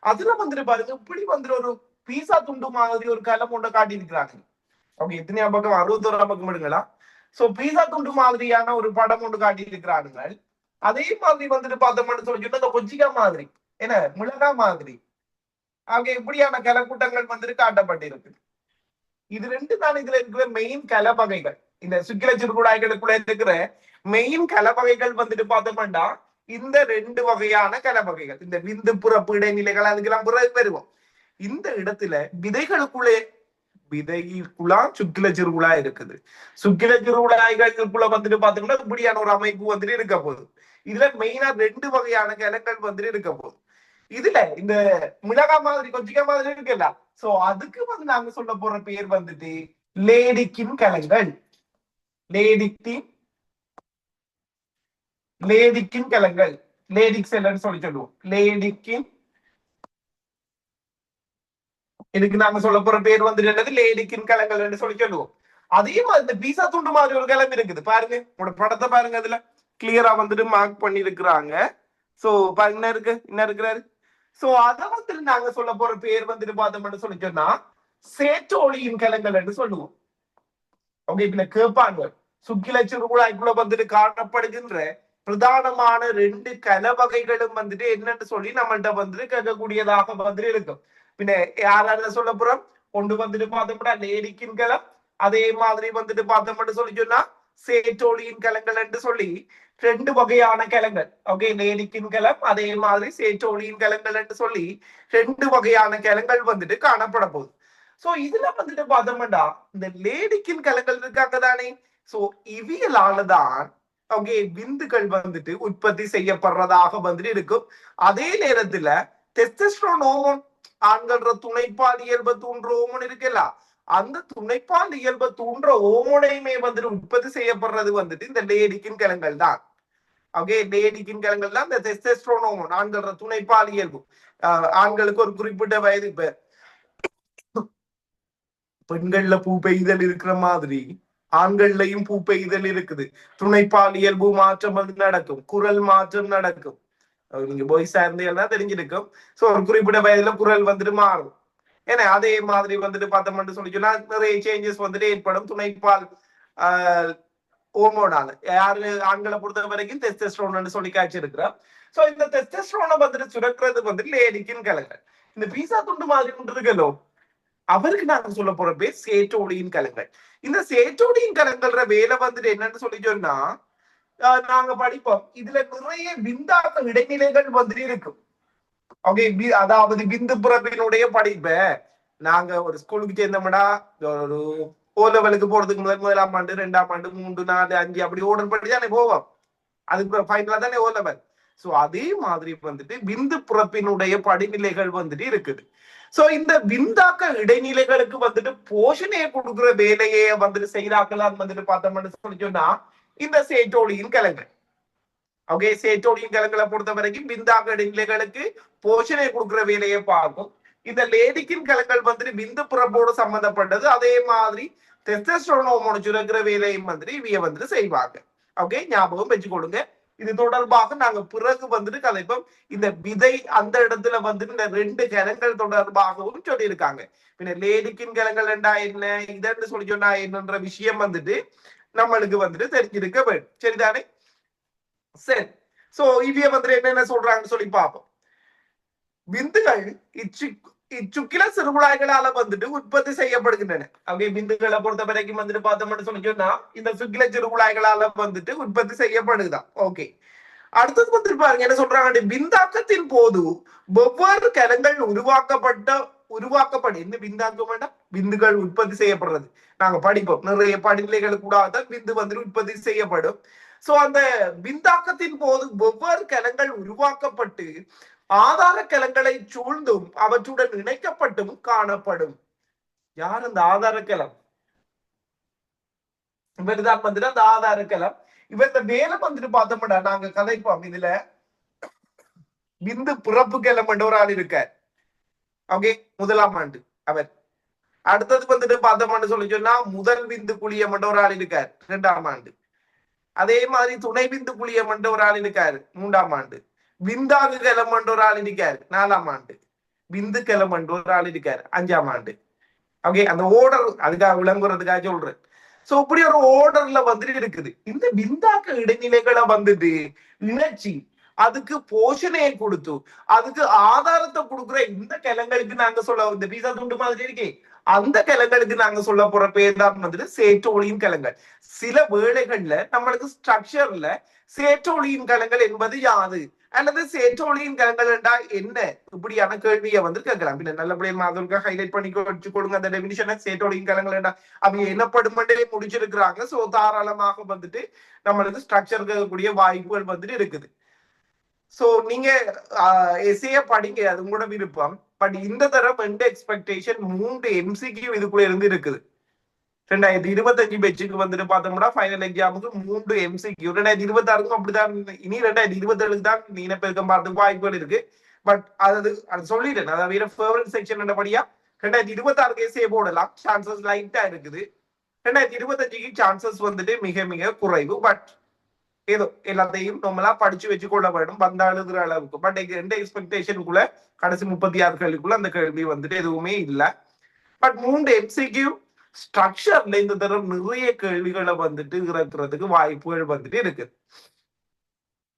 அதுல வந்துட்டு பாருங்க, இப்படி வந்துட்டு ஒரு பீசா துண்டு மாதிரி ஒரு கலம் ஒன்றை காட்டி இருக்கிறாங்க. ஓகே, எத்தனையா பக்கம்? 61 பக்கம் எடுங்களா. சோ பீசா துண்டு மாதிரியான ஒரு படம் ஒன்று காட்டி இருக்கிறாங்க. அதே மாதிரி வந்துட்டு பார்த்தோம்னு சொல்லி சொன்னா இந்த கொச்சிக்கா மாதிரி, என்ன மிளகா மாதிரி, அங்க இப்படியான கலக்கூட்டங்கள் வந்துட்டு காட்டப்பட்டிருக்கு. இது 2 தான் இதுல இருக்கிற மெயின் கலவகைகள். இந்த சுக்கில சிறுகுழாய்களுக்குள்ள இருக்கிற மெயின் கலவகைகள் வந்துட்டு பார்த்தோம்னா இந்த 2 வகையான கலவகைகள். இந்த விந்து புறப்பு இடைநிலைகள் அதுக்கெல்லாம் பிறகு வருவோம். இந்த இடத்துல விதைகளுக்குள்ளே சுக்கில சிறுகுழாய் இருக்குது. சுக்கில சிறுகுழாய்களுக்குள்ள வந்துட்டு பாத்தீங்கன்னா இப்படியான ஒரு அமைப்பு வந்துட்டு இருக்க போகுது. இதுல மெயினா 2 வகையான கலங்கள் வந்துட்டு இருக்க போகுது. இதுல இந்த மிளகா மாதிரி கொச்சிக்கா மாதிரி இருக்குல்ல, சோ அதுக்கு வந்து நாங்க சொல்ல போற பேர் வந்துட்டு லேடிக்கின் கலங்கள். லேடிக்கின் கலங்கள், லேடிக் செல்லுன்னு சொல்லி சொல்லுவோம். லேடிக்கின், இதுக்கு நாங்க சொல்ல போற பேர் வந்துட்டு என்னது? லேடிக்கின் கலங்கள் சொல்லி சொல்லுவோம். அதே மாதிரி இந்த பீசா துண்டு மாதிரி ஒரு கிளம்பு இருக்குது பாருங்க, உங்களோட படத்தை பாருங்க, அதுல கிளியரா வந்துட்டு மார்க் பண்ணி இருக்கிறாங்க. சோ பாருங்க, என்ன இருக்கிறாரு. சோ அதை வந்துட்டு நாங்க சொல்ல போற பேர் வந்துட்டு பார்த்தோம்னு சொல்லி சொன்னா சேற்றோலியின் கலங்கள் என்று சொல்லுவோம். அவங்க இதுல கேட்பாங்க, சுக்கில சிறுகுழாய்க்குள்ள வந்துட்டு காணப்படுகின்ற பிரதானமான 2 கலவகைகளும் வந்துட்டு என்னன்னு சொல்லி நம்மள்ட்ட வந்துட்டு கேட்கக்கூடியதாக வந்துட்டு இருக்கும். பின்ன யாரால சொல்ல போறோம்? கொண்டு வந்துட்டு பார்த்தோம்னா லேடிக்கின் கலம், அதே மாதிரி வந்துட்டு பார்த்தோம்னு சொல்லி சொன்னா சேற்றோலியின் கலங்கள் என்று சொல்லி ரெண்டு வகையான கிழங்கள். ஓகே, லேடிக்கின் கிழம் அதே மாதிரி சேற்றோலியின் கிழங்கள் என்று சொல்லி ரெண்டு வகையான கிழங்கள் வந்துட்டு காணப்பட போகுது. சோ இதுல வந்துட்டு பார்த்தோம்னா இந்த லேடிக்கின் கிழங்கள் இருக்காங்க தானே, சோ இவியலாலதான் ஓகே விந்துகள் வந்துட்டு உற்பத்தி செய்யப்படுறதாக வந்துட்டு இருக்கும். அதே நேரத்துல டெஸ்டஸ்டரோன் ஹோமோன் ஆண்கள துணைப்பால் இயல்பு தூண்டுற ஹோமோன் இருக்குல்ல, அந்த துணைப்பால் இயல்பு தூண்டுற ஹோமோனையுமே வந்துட்டு உற்பத்தி செய்யப்படுறது வந்துட்டு இந்த லேடிக்கின் கிழங்கள் தான். ஓகே, லேடிக்கின் கிழங்கள் தான் இந்த டெஸ்டஸ்டரோன் ஹோமோன் ஆண்கள துணைப்பால் இயல்பு. ஆண்களுக்கு ஒரு குறிப்பிட்ட வயது, இப்ப பெண்கள்ல பூ பெய்தல் இருக்கிற மாதிரி ஆண்கள்லயும் பூ பெய்தல் இருக்குது. துணைப்பால் இயல்பு மாற்றம் வந்து நடக்கும், குரல் மாற்றம் நடக்கும். நீங்க பாய்ஸா இருந்தீங்கன்னா தெரிஞ்சிருக்கும். சோ ஒரு குறிப்பிட்ட வயதுல குரல் வந்துட்டு மாறும். ஏன்னா அதே மாதிரி வந்துட்டு பார்த்தோம்னு சொல்லி சொன்னா நிறைய சேஞ்சஸ் வந்துட்டு ஏற்படும் துணைப்பால் ஹோமோனால. யாரு ஆண்களை பொறுத்த வரைக்கும் டெஸ்டஸ்டரோன் சொல்லி காய்ச்சிருக்கிறோம். சோ இந்த டெஸ்டஸ்டரோனை வந்துட்டு சுரக்கிறது வந்துட்டு லேடிக்கின் கலங்கள். இந்த பீசா துண்டு மாதிரி கொண்டு இருக்கலோ அவருக்கு நாங்க சொல்ல போற பேர் சேற்றோலியின் கலங்கள். இந்த சேற்றோலியின் கலங்கள்ற வேலை வந்துட்டு என்னன்னு சொல்லி சொன்னா நாங்க படிப்போம், இதுல நிறைய விந்தாக்க இடைநிலைகள் வந்துட்டு இருக்கும். ஓகே, அதாவது விந்து பிறப்பினுடைய படிப்ப நாங்க ஒரு ஸ்கூலுக்கு சேர்ந்தோம்னா ஒரு ஓ லெவலுக்கு போறதுக்கு முதலாம் ஆண்டு, 2ஆம் ஆண்டு, 3, 4, 5 அப்படி ஓர்டர் பண்ணி தானே போவோம். அதுக்கு ஃபைனலா தானே ஓ லெவல். சோ அதே மாதிரி வந்துட்டு விந்து பிறப்பினுடைய படிநிலைகள் வந்துட்டு இருக்குது. சோ இந்த விந்தாக்க இடைநிலைகளுக்கு வந்துட்டு போஷணையை கொடுக்குற வேலையை வந்துட்டு செய்தாக்கலாம் வந்துட்டு பார்த்தோம்னு சொல்லி சொன்னா இந்த சேற்றோலியின் கிழங்கு. ஓகே, சேற்றோலியின் கிழங்குகளை பொறுத்த வரைக்கும் விந்தாக்க இடைநிலைகளுக்கு போஷணை கொடுக்குற வேலையை பார்க்கும். இந்த லேடிக்கின் கிழங்குகள் வந்துட்டு விந்து பிறப்போடு சம்பந்தப்பட்டது. அதே மாதிரி டெஸ்டஸ்டரோன் ஹார்மோன் சுரக்கிற வேலையும் வந்துட்டு இவைய வந்துட்டு செய்வாங்க. ஓகே, ஞாபகம் வச்சுக்கொடுங்க. இது தொடர்பாக நாங்க பிறகு வந்துட்டு கதைப்போம். இந்த விதை அந்த இடத்துல வந்துட்டு இந்த ரெண்டு கிழங்கள் தொடர்பாகவும் சொல்லியிருக்காங்க. பின்ன லேடிக்கின் கிழங்கள் என்றா என்ன, இதன்னு சொல்லி சொன்னா என்னன்ற விஷயம் வந்துட்டு நம்மளுக்கு வந்துட்டு தெரிஞ்சிருக்க வேண்டும். சரிதானே? சரி, சோ இவைய வந்துட்டு என்னென்ன சொல்றாங்கன்னு சொல்லி பார்ப்போம். விந்துகள் இச்சுக்கில சிறுகுழாய்களால வந்துட்டு உற்பத்தி செய்யப்படுகின்றன. அப்படியே விந்துகளை பொறுத்த வரைக்கும் வந்துட்டு பார்த்தோம்னு சொல்லி சொன்னா இந்த சுக்கில சிறுகுழாய்களால வந்துட்டு உற்பத்தி செய்யப்படுதான். ஓகே, அடுத்தது வந்துட்டு பாருங்க என்ன சொல்றாங்க, விந்தாக்கத்தின் போது வெவ்வேறு கலங்கள் உருவாக்கப்படும். என்ன விந்தாக்கம் வேண்டாம், விந்துகள் உற்பத்தி செய்யப்படுறது நாங்க படிப்போம். நிறைய படிநிலைகள் கூட விந்து வந்துட்டு உற்பத்தி செய்யப்படும். சோ அந்த விந்தாக்கத்தின் போது வெவ்வேறு கலங்கள் உருவாக்கப்பட்டு ஆதார கலங்களை சூழ்ந்தும் அவற்றுடன் இணைக்கப்பட்டும் காணப்படும். யார் அந்த ஆதார கலம்? இவர்தான் வந்துட்டு அந்த ஆதார கலம். இவர் இந்த வேலை வந்துட்டு பார்த்தோம்னா நாங்க கதைப்போம். இதுல விந்து பிறப்பு கிளம் ஒரு ஆள் இருக்கார். ஓகே, முதலாம் ஆண்டு அவர். அடுத்தது வந்துட்டு பார்த்தோம்னு சொல்லி சொன்னா முதல் விந்து குழியம் ஒரு ஆள் இருக்கார், 2ஆம் ஆண்டு. அதே மாதிரி துணை விந்து குழியம் ஒரு ஆள் இருக்காரு, 3ஆம் ஆண்டு. விந்தாகு கிளம் ஒரு ஆள் இருக்காரு, 4ஆம் ஆண்டு. விந்து கிளம் ஒரு ஆள் இருக்காரு, 5ஆம் ஆண்டு. ஓகே, அந்த ஓர்டர் அதுக்காக விளங்குறதுக்காக சொல்றேன். சோ இப்படி ஒரு ஓர்டர்ல வந்துட்டு இருக்குது. இந்த விந்தாக்க இடைநிலைகளை வந்துட்டு இணைச்சி அதுக்கு போஷணையை கொடுத்து அதுக்கு ஆதாரத்தை கொடுக்குற இந்த கிழங்களுக்கு நாங்க சொல்ல, இந்த பீசா துண்டு மாதிரி இருக்கே அந்த கிழங்களுக்கு நாங்க சொல்ல போற பேர் தான் வந்துட்டு சேற்றோலியின் கிழங்கள். சில வேளைகள்ல நம்மளுக்கு ஸ்ட்ரக்சர்ல சேற்றோலியின் கிழங்கள் என்பது யாது அல்லது சேற்றோலியின் கிழங்கள் என்றா என்ன, இப்படியான கேள்வியை வந்து கேட்கலாம். பின்ன நல்லபடியா மாதவனுக்கு ஹைலைட் பண்ணி வச்சு கொடுங்க அந்த டெபினிஷனை. சேற்றோலியின் கிழங்கள் என்றா அவங்க என்னப்படும் முடிச்சிருக்கிறாங்க. சோ தாராளமாக வந்துட்டு நம்மளுக்கு ஸ்ட்ரக்சர் இருக்கக்கூடிய வாய்ப்புகள் வந்துட்டு இருக்குது. சோ நீங்க எஸ்ஏ படிங்க, அது கூட விருப்பம். பட் இந்த தரம் எந்த எக்ஸ்பெக்டேஷன் 3 MCQ இதுக்குள்ள இருந்து இருக்குது. 2025 பேச்சுக்கு வந்துட்டு பார்த்தோம்னா ஃபைனல் எக்ஸாமுக்கு 3 MCQ. 2026க்கும் அப்படிதான். இனி 2027க்கு தான் இனப்பெருக்கம் பார்த்து வாய்ப்புகள் இருக்கு. பட் அது சொல்லிட்டேன், அதாவது ஃபேவரட் செக்ஷன் என்னபடியா 2026 எஸ்ஏ போடலாம், சான்சஸ் லைட்டா இருக்குது. 2025க்கு சான்சஸ் வந்துட்டு மிக மிக குறைவு. பட் ஏதோ எல்லாத்தையும் நம்மளா படிச்சு வச்சு கொள்ள வேண்டும் வந்த அழுகிற அளவுக்கு. பட் எந்த எக்ஸ்பெக்டேஷனுக்குள்ள கடைசி 36 கேள்விக்குள்ள அந்த கேள்வி வந்துட்டு எதுவுமே இல்லை. பட் 3 MCQ ஸ்ட்ரக்சர்ல இந்த தரம் நிறைய கேள்விகளை வந்துட்டு இறக்குறதுக்கு வாய்ப்புகள் வந்துட்டு இருக்கு.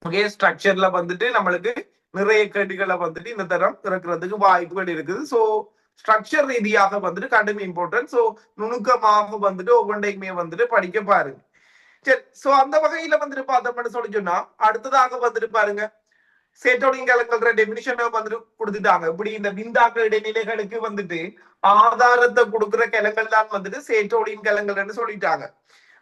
ஓகே, ஸ்ட்ரக்சர்ல வந்துட்டு நம்மளுக்கு நிறைய கேள்விகளை வந்துட்டு இந்த தரம் இறக்குறதுக்கு வாய்ப்புகள் இருக்குது. ஸோ ஸ்ட்ரக்சர் ரீதியாக வந்துட்டு கடும் இம்பார்ட்டன்ட். ஸோ நுணுக்கமாக வந்துட்டு ஒவ்வொன்றையுமே வந்துட்டு படிக்க பாருங்க. சரி, சோ அந்த வகையில வந்துட்டு பார்த்தோம்னு சொல்லி சொன்னா அடுத்ததாக வந்துட்டு பாருங்க சேட்டோலின் கலங்கள்ன்ற டெபினிஷனை வந்துட்டு கொடுத்துட்டாங்க. இப்படி இந்த விந்தாக்க இடைநிலைகளுக்கு வந்துட்டு ஆதாரத்தை கொடுக்குற கிழங்கள் தான் வந்துட்டு சேட்டோலின் கலங்கள்னு சொல்லிட்டாங்க.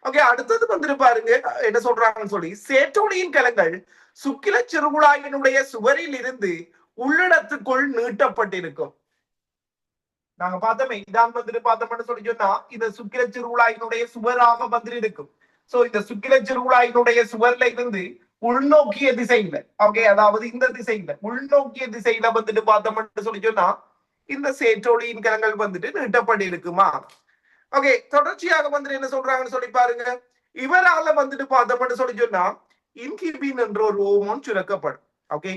ஓகே, அடுத்தது வந்துட்டு பாருங்க என்ன சொல்றாங்கன்னு சொல்லி, சேட்டோலின் கலங்கள் சுக்கில சிறுகுழாயினுடைய சுவரில் இருந்து உள்ளிடத்துக்குள் நீட்டப்பட்டிருக்கும். நாங்க பார்த்தோமே இதான் வந்துட்டு பார்த்தோம்னு சொல்லி சொன்னா இந்த சுக்கில சிறுகுழாயினுடைய சுவராக வந்துட்டு இருக்கும். சோ இந்த சுக்கில சிறுகுழாயினுடைய சுவர்ல இருந்து உள்நோக்கிய திசையில, ஓகே, அதாவது இந்த திசையில உள்நோக்கிய திசையில வந்துட்டு பார்த்தோம்னு சொல்லி சொன்னா இந்த சேற்றோலியின் கலங்கள் வந்துட்டு நீட்டப்பட்டு இருக்குமா. ஓகே, தொடர்ச்சியாக வந்துட்டு என்ன சொல்றாங்கன்னு சொல்லி பாருங்க. இவரால வந்துட்டு பார்த்தோம்னு சொல்லி சொன்னா இன்ஹிபின் என்ற ஒரு ஹோமோன் சுரக்கப்படும். ஓகே,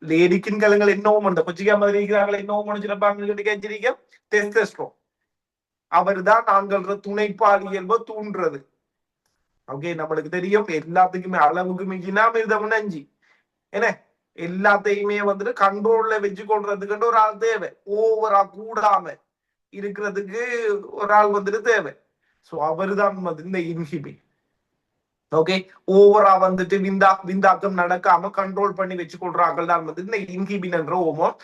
லேடிக்கின் கலங்கள் என்ன ஹோமோன், இந்த கொச்சிக்கா மாதிரி இருக்கிறாங்களே என்ன ஹோமோன் சுரப்பாங்க கேட்டிருக்கீங்க, டெஸ்டோஸ்டெரோன். அவர் தான் நாங்கள் துணைப்பால் இயல்பை தூண்டுறது. ஓகே, நம்மளுக்கு தெரியும் எல்லாத்துக்குமே அளவுக்கு மிஞ்சினா மிருதம் நஞ்சு. என்ன எல்லாத்தையுமே வந்துட்டு கண்ட்ரோல்ல வச்சு கொள்றதுக்கு ஒரு ஆள் தேவை. ஓவரா கூடாம இருக்கிறதுக்கு ஒரு ஆள் வந்துட்டு தேவை. சோ அவரு தான் வந்து இந்த இன்ஹிபி. ஓகே, ஓவரா வந்துட்டு விந்தாக்கம் நடக்காம கண்ட்ரோல் பண்ணி வச்சு கொள்றார்கள் தான் வந்து இந்த இன்ஹிபின் என்ற ஹோமோன்.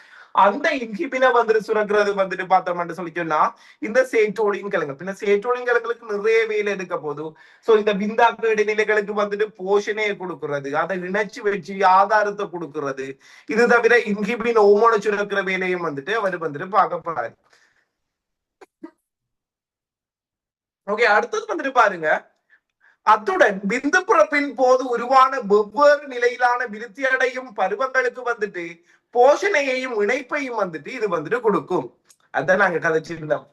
அந்த இன்ஹிபினை வந்துட்டு சுரக்கிறது வந்துட்டு பார்த்தோம்னு சொல்லி சொன்னா இந்த சேட்டோலின் கிழங்கு. பின்ன சேட்டோலின் கிழங்குகளுக்கு நிறைய வேலை இருக்க போதும். சோ இந்த விந்தாக்க இடைநிலைகளுக்கு வந்துட்டு போஷனையை கொடுக்கறது, அதை இணைச்சு வச்சு ஆதாரத்தை கொடுக்கறது, இது தவிர இன்ஹிபின் ஹோமோனை சுரக்கிற வேலையும் வந்துட்டு அவர் வந்துட்டு பார்க்கப்படுறாரு. ஓகே, அடுத்தது வந்துட்டு பாருங்க, அத்துடன் விந்து பிறப்பின் போது உருவான வெவ்வேறு நிலையிலான விருத்தி அடையும் பருவங்களுக்கு வந்துட்டு போஷணையையும் இணைப்பையும் வந்துட்டு இது வந்துட்டு கொடுக்கும். அதான் நாங்க கதைச்சிருந்தோம்.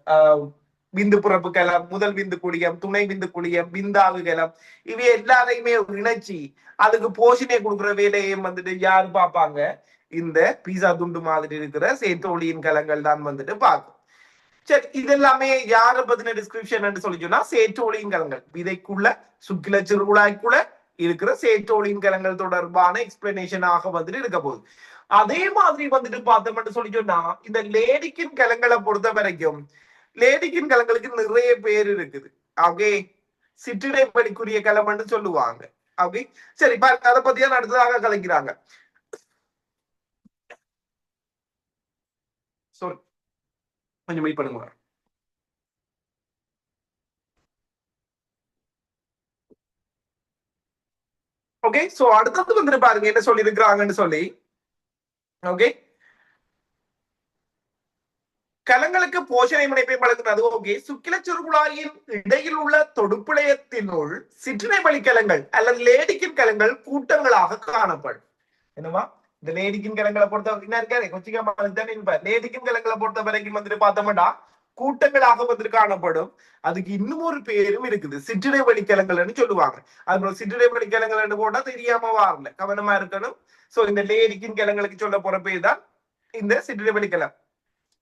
விந்து பிறப்பு கலம், முதல் விந்து குளியம், துணை விந்து குளியம், விந்தாவு கலம், இவை எல்லாரையுமே இணைச்சி அதுக்கு போஷணையை கொடுக்குற வேலையும் வந்துட்டு யாரு பார்ப்பாங்க, இந்த பீஸா துண்டு மாதிரி இருக்கிற சேத்தோலியின் கலங்கள் தான் வந்துட்டு பார்க்கும். சரி, இது எல்லாமே யார பத்தின டிஸ்கிரிப்ஷன் சொல்லி சொன்னா சேற்றோலின் கலங்கள், விதைக்குள்ள சுக்கில சிறுகுழாய்க்குள்ள இருக்கிற சேற்றோலின் கலங்கள் தொடர்பான எக்ஸ்பிளனேஷனாக வந்துட்டு இருக்க போகுது. அதே மாதிரி வந்துட்டு பார்த்தோம்னு சொல்லி சொன்னா இந்த லேடிக்கின் கலங்களை பொறுத்த வரைக்கும் லேடிக்கின் கலங்களுக்கு நிறைய பேர் இருக்குது. ஓகே, சிற்றிடைப்படிக்குரிய கலம்னு சொல்லுவாங்க. ஓகே, சரி, அதை பத்தியா அடுத்ததாக கலைக்கிறாங்க. சாரி, கொஞ்சம் வெயிட் பண்ணுங்க. ஓகே, சோ அடுத்தது வந்துட்டு பாருங்க என்ன சொல்லி இருக்கிறாங்கன்னு சொல்லி. ஓகே, கலங்களுக்கு போஷணை முனைப்பை வழங்குகிறது. ஓகே, சுக்கில சுருகுழாயின் இடையில் உள்ள தொடுப்பிளையத்தினுள் சிற்றினை வழிக்கலங்கள் அல்லது லேடிக்கின் கலங்கள் கூட்டங்களாக காணப்படும். என்னவா இந்த லேடிக்கின் கலங்களை பொறுத்த என்ன இருக்காரு கொச்சிக்கா லேடிக்கின் கலங்களை பொறுத்த வரைக்கும் வந்துட்டு பார்த்தோம்னா கூட்டங்களாக வந்துட்டு காணப்படும். அதுக்கு இன்னும் ஒரு பேரும் இருக்குது, சிற்றிடை வழிக்கலங்கள்னு சொல்லுவாங்க. அது சிற்றிடை வழிக்கலங்கள் போட்டா தெரியாம வரல, கவனமா இருக்கணும். சோ இந்த லேடிக்கின் கிழங்களுக்கு சொல்ல போற பேர் தான் இந்த சிற்றிடை வழிக்கலம்.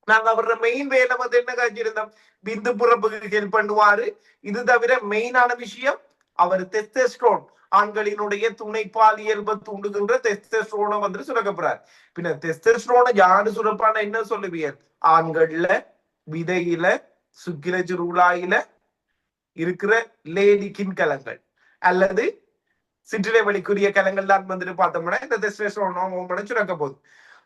நாங்க அவரோட மெயின் வேலை வந்து என்ன காய்ச்சிருந்தோம், விந்து புறப்புக்கு ஹெல்ப் பண்ணுவாரு. இது தவிர மெயினான விஷயம் அவர் டெஸ்டோஸ்டெரோன், ஆண்களினுடைய துணைப்பால் இயல்பை தூண்டுகின்ற டெஸ்டோஸ்டெரோனை வந்து சுரக்கப்படுறார். பின்ன டெஸ்டோஸ்டெரோனை யாரு சுரப்பான என்ன சொல்லுவீங்க, ஆண்கள்ல விதையில சுக்கில சுருளாயில இருக்கிற லேடிக்கின் கலங்கள் அல்லது சிற்றிடை வழிக்குரிய கலங்கள் தான் வந்துட்டு பார்த்தோம்னா இந்த டெஸ்டோஸ்டெரோன் சுரக்க போகுது.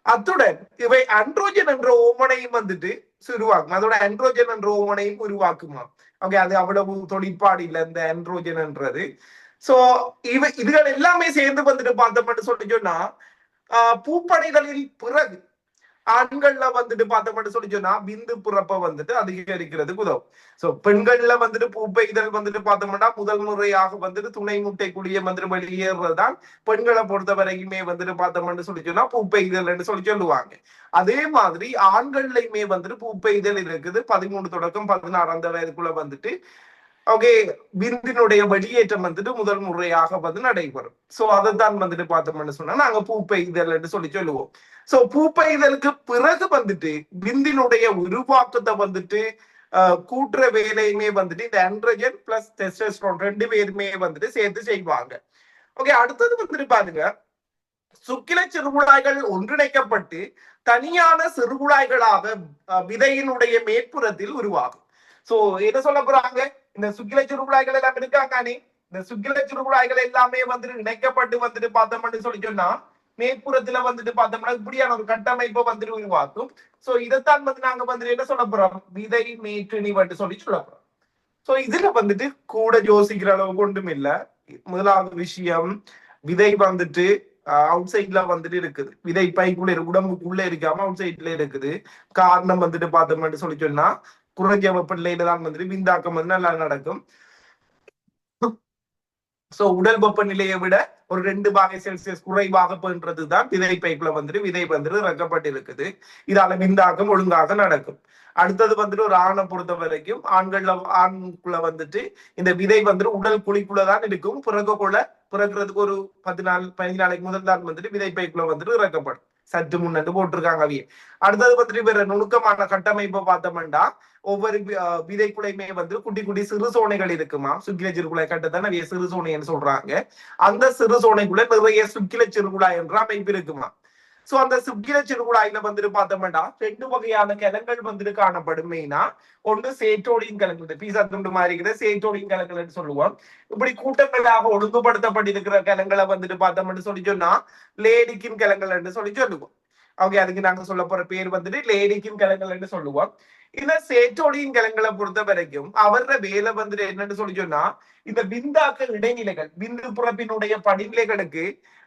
அத்துடன் இவை அண்ட்ரோஜன் என்ற ஓமனையும் வந்துட்டு உருவாக்கும். அதோட அண்ட்ரோஜன் என்ற ஓமனையும் உருவாக்குமா. ஓகே, அது அவ்வளவு தொழிற்பாடு இல்லை இந்த அண்ட்ரோஜன் என்றது. சோ இதுகள் எல்லாமே சேர்ந்து வந்துட்டு பார்த்தோம்னு சொல்லி சொன்னா பூப்படைகளில் பிறகு ஆண்கள்ல வந்துட்டு பார்த்தோம்னு சொல்லி சொன்னா விந்து புறப்ப வந்துட்டு அதிகரிக்கிறதுக்கு உதவும். சோ பெண்கள்ல வந்துட்டு பூப்பை இதழ் வந்துட்டு பார்த்தோம்னா முதல் முறையாக வந்துட்டு துணை முட்டை குழிய வந்துட்டு வெளியேறதுதான் பெண்களை பொறுத்த வரைக்குமே வந்துட்டு பார்த்தோம்னு சொல்லி சொன்னா பூப்பை இதழ்னு சொல்லி சொல்லுவாங்க. அதே மாதிரி ஆண்கள்லயுமே வந்துட்டு பூப்பை இதழ் இருக்குது 13 தொடக்கம் 16 அந்த வயதுக்குள்ள வந்துட்டு ஓகே விந்தினுடைய வெளியேற்றம் வந்துட்டு முதல் முறையாக வந்து நடைபெறும். சோ அதைத்தான் வந்துட்டு பார்த்தோம்னு சொன்னா நாங்க பூப்பை இதழ்னு சொல்லி சொல்லுவோம். சோ பூப்பை இதழுக்கு பிறகு வந்துட்டு விந்தினுடைய உருவாக்கத்தை வந்துட்டு கூட்டுற வேலையுமே வந்துட்டு இந்த ஆண்ட்ரோஜன் பிளஸ் டெஸ்டோஸ்டெரோன் ரெண்டு பேருமே வந்துட்டு சேர்த்து செய்வாங்க. ஓகே, அடுத்தது வந்துட்டு பாருங்க, சுக்கில சிறுகுழாய்கள் ஒன்றிணைக்கப்பட்டு தனியான சிறுகுழாய்களாக விதையினுடைய மேற்புறத்தில் உருவாகும். சோ என்ன சொல்ல போறாங்க, இந்த சுக்கில சிறுகுழாய்கள் எல்லாம் இருக்காங்க. இந்த சுக்கில சிறுகுழாய்கள் எல்லாமே வந்துட்டு இணைக்கப்பட்டு வந்துட்டு பார்த்தோம்னு சொல்லி சொன்னா மேற்புறத்துல வந்துட்டு பார்த்தோம்னா இப்படியான ஒரு கட்டமைப்பை வந்துட்டு உருவாக்கும். சோ இதைத்தான் வந்து நாங்க வந்துட்டு என்ன சொல்ல போறோம், விதை மேற்றிணி வந்து சொல்லி சொல்ல போறோம். சோ இதுல வந்துட்டு கூட யோசிக்கிற அளவுக்கு ஒன்றும் இல்ல. முதலாவது விஷயம், விதை வந்துட்டு அவுட் சைட்ல வந்துட்டு இருக்குது. விதை பைக்குள்ள உடம்புக்குள்ள இருக்காம அவுட் சைட்ல இருக்குது. காரணம் வந்துட்டு பார்த்தோம்னு சொல்லி சொன்னா குறைஞ்ச வெப்பநிலையில தான் வந்துட்டு விந்தாக்கம் வந்து நல்லா நடக்கும். சோ உடல் வெப்பநிலையை விட ஒரு 2 பாகை செல்சியஸ் குறைவாக பண்றதுதான் விதை பைப்புல வந்துட்டு விதை வந்துட்டு இறக்கப்பட்டு இருக்குது. இதால விந்தாக்கம் ஒழுங்காக நடக்கும். அடுத்தது வந்துட்டு ஒரு ஆணை பொறுத்த வரைக்கும் ஆண்குள்ள வந்துட்டு இந்த விதை வந்துட்டு உடல் குழிக்குள்ளதான் இருக்கும். பிறக்கிறதுக்கு ஒரு 10 நாள் 15 நாளைக்கு முதல் தான் வந்துட்டு விதை பைக்குள்ள வந்துட்டு இறக்கப்படும். சற்று முன்னட்டு போட்டிருக்காங்க அவையே. அடுத்தது வந்துட்டு வேற நுணுக்கமான கட்டமைப்பை பார்த்தோம்னா ஒவ்வொரு விதைக்குலையுமே வந்து குட்டி குட்டி சிறு சோனைகள் இருக்குமா. சுக்கில சிறுகுழாய் கட்டத்தான் நிறைய சிறு சோனைன்னு சொல்றாங்க. அந்த சிறு சோனைக்குள்ள நிறைய சுக்கில சிறுகுழாய் என்ற அமைப்பு இருக்குமா. சோ அந்த சுக்கில சிறுகுழாயில வந்துட்டு பார்த்தோம்னா 2 வகையான கிழங்கள் வந்துட்டு காணப்படும். மெயினா ஒன்று சேட்டோடின் கிழங்கு, பீசா துண்டு மாதிரி இருக்கிற சேட்டோடின் கிழங்குன்னு சொல்லுவோம். இப்படி கூட்டங்களாக ஒழுங்குபடுத்தப்பட்டிருக்கிற கிழங்களை வந்துட்டு பார்த்தோம்னு சொல்லி சொன்னா லேடிக்கின் கிழங்குன்னு சொல்லி சொல்லுவோம். ஓகே, அதுக்கு நாங்க சொல்ல போற பேர் வந்துட்டு லேடிக்கின் கிழங்குன்னு சொல்லுவோம். இந்த சேட்டோடியின் கிழங்குகளை பொறுத்த வரைக்கும் அவரோட வேலை வந்துட்டு என்னன்னு சொல்லி சொன்னா இந்த விந்தாக்க இடைநிலைகள் விந்து புறப்பினுடைய படிநிலைகளுக்கு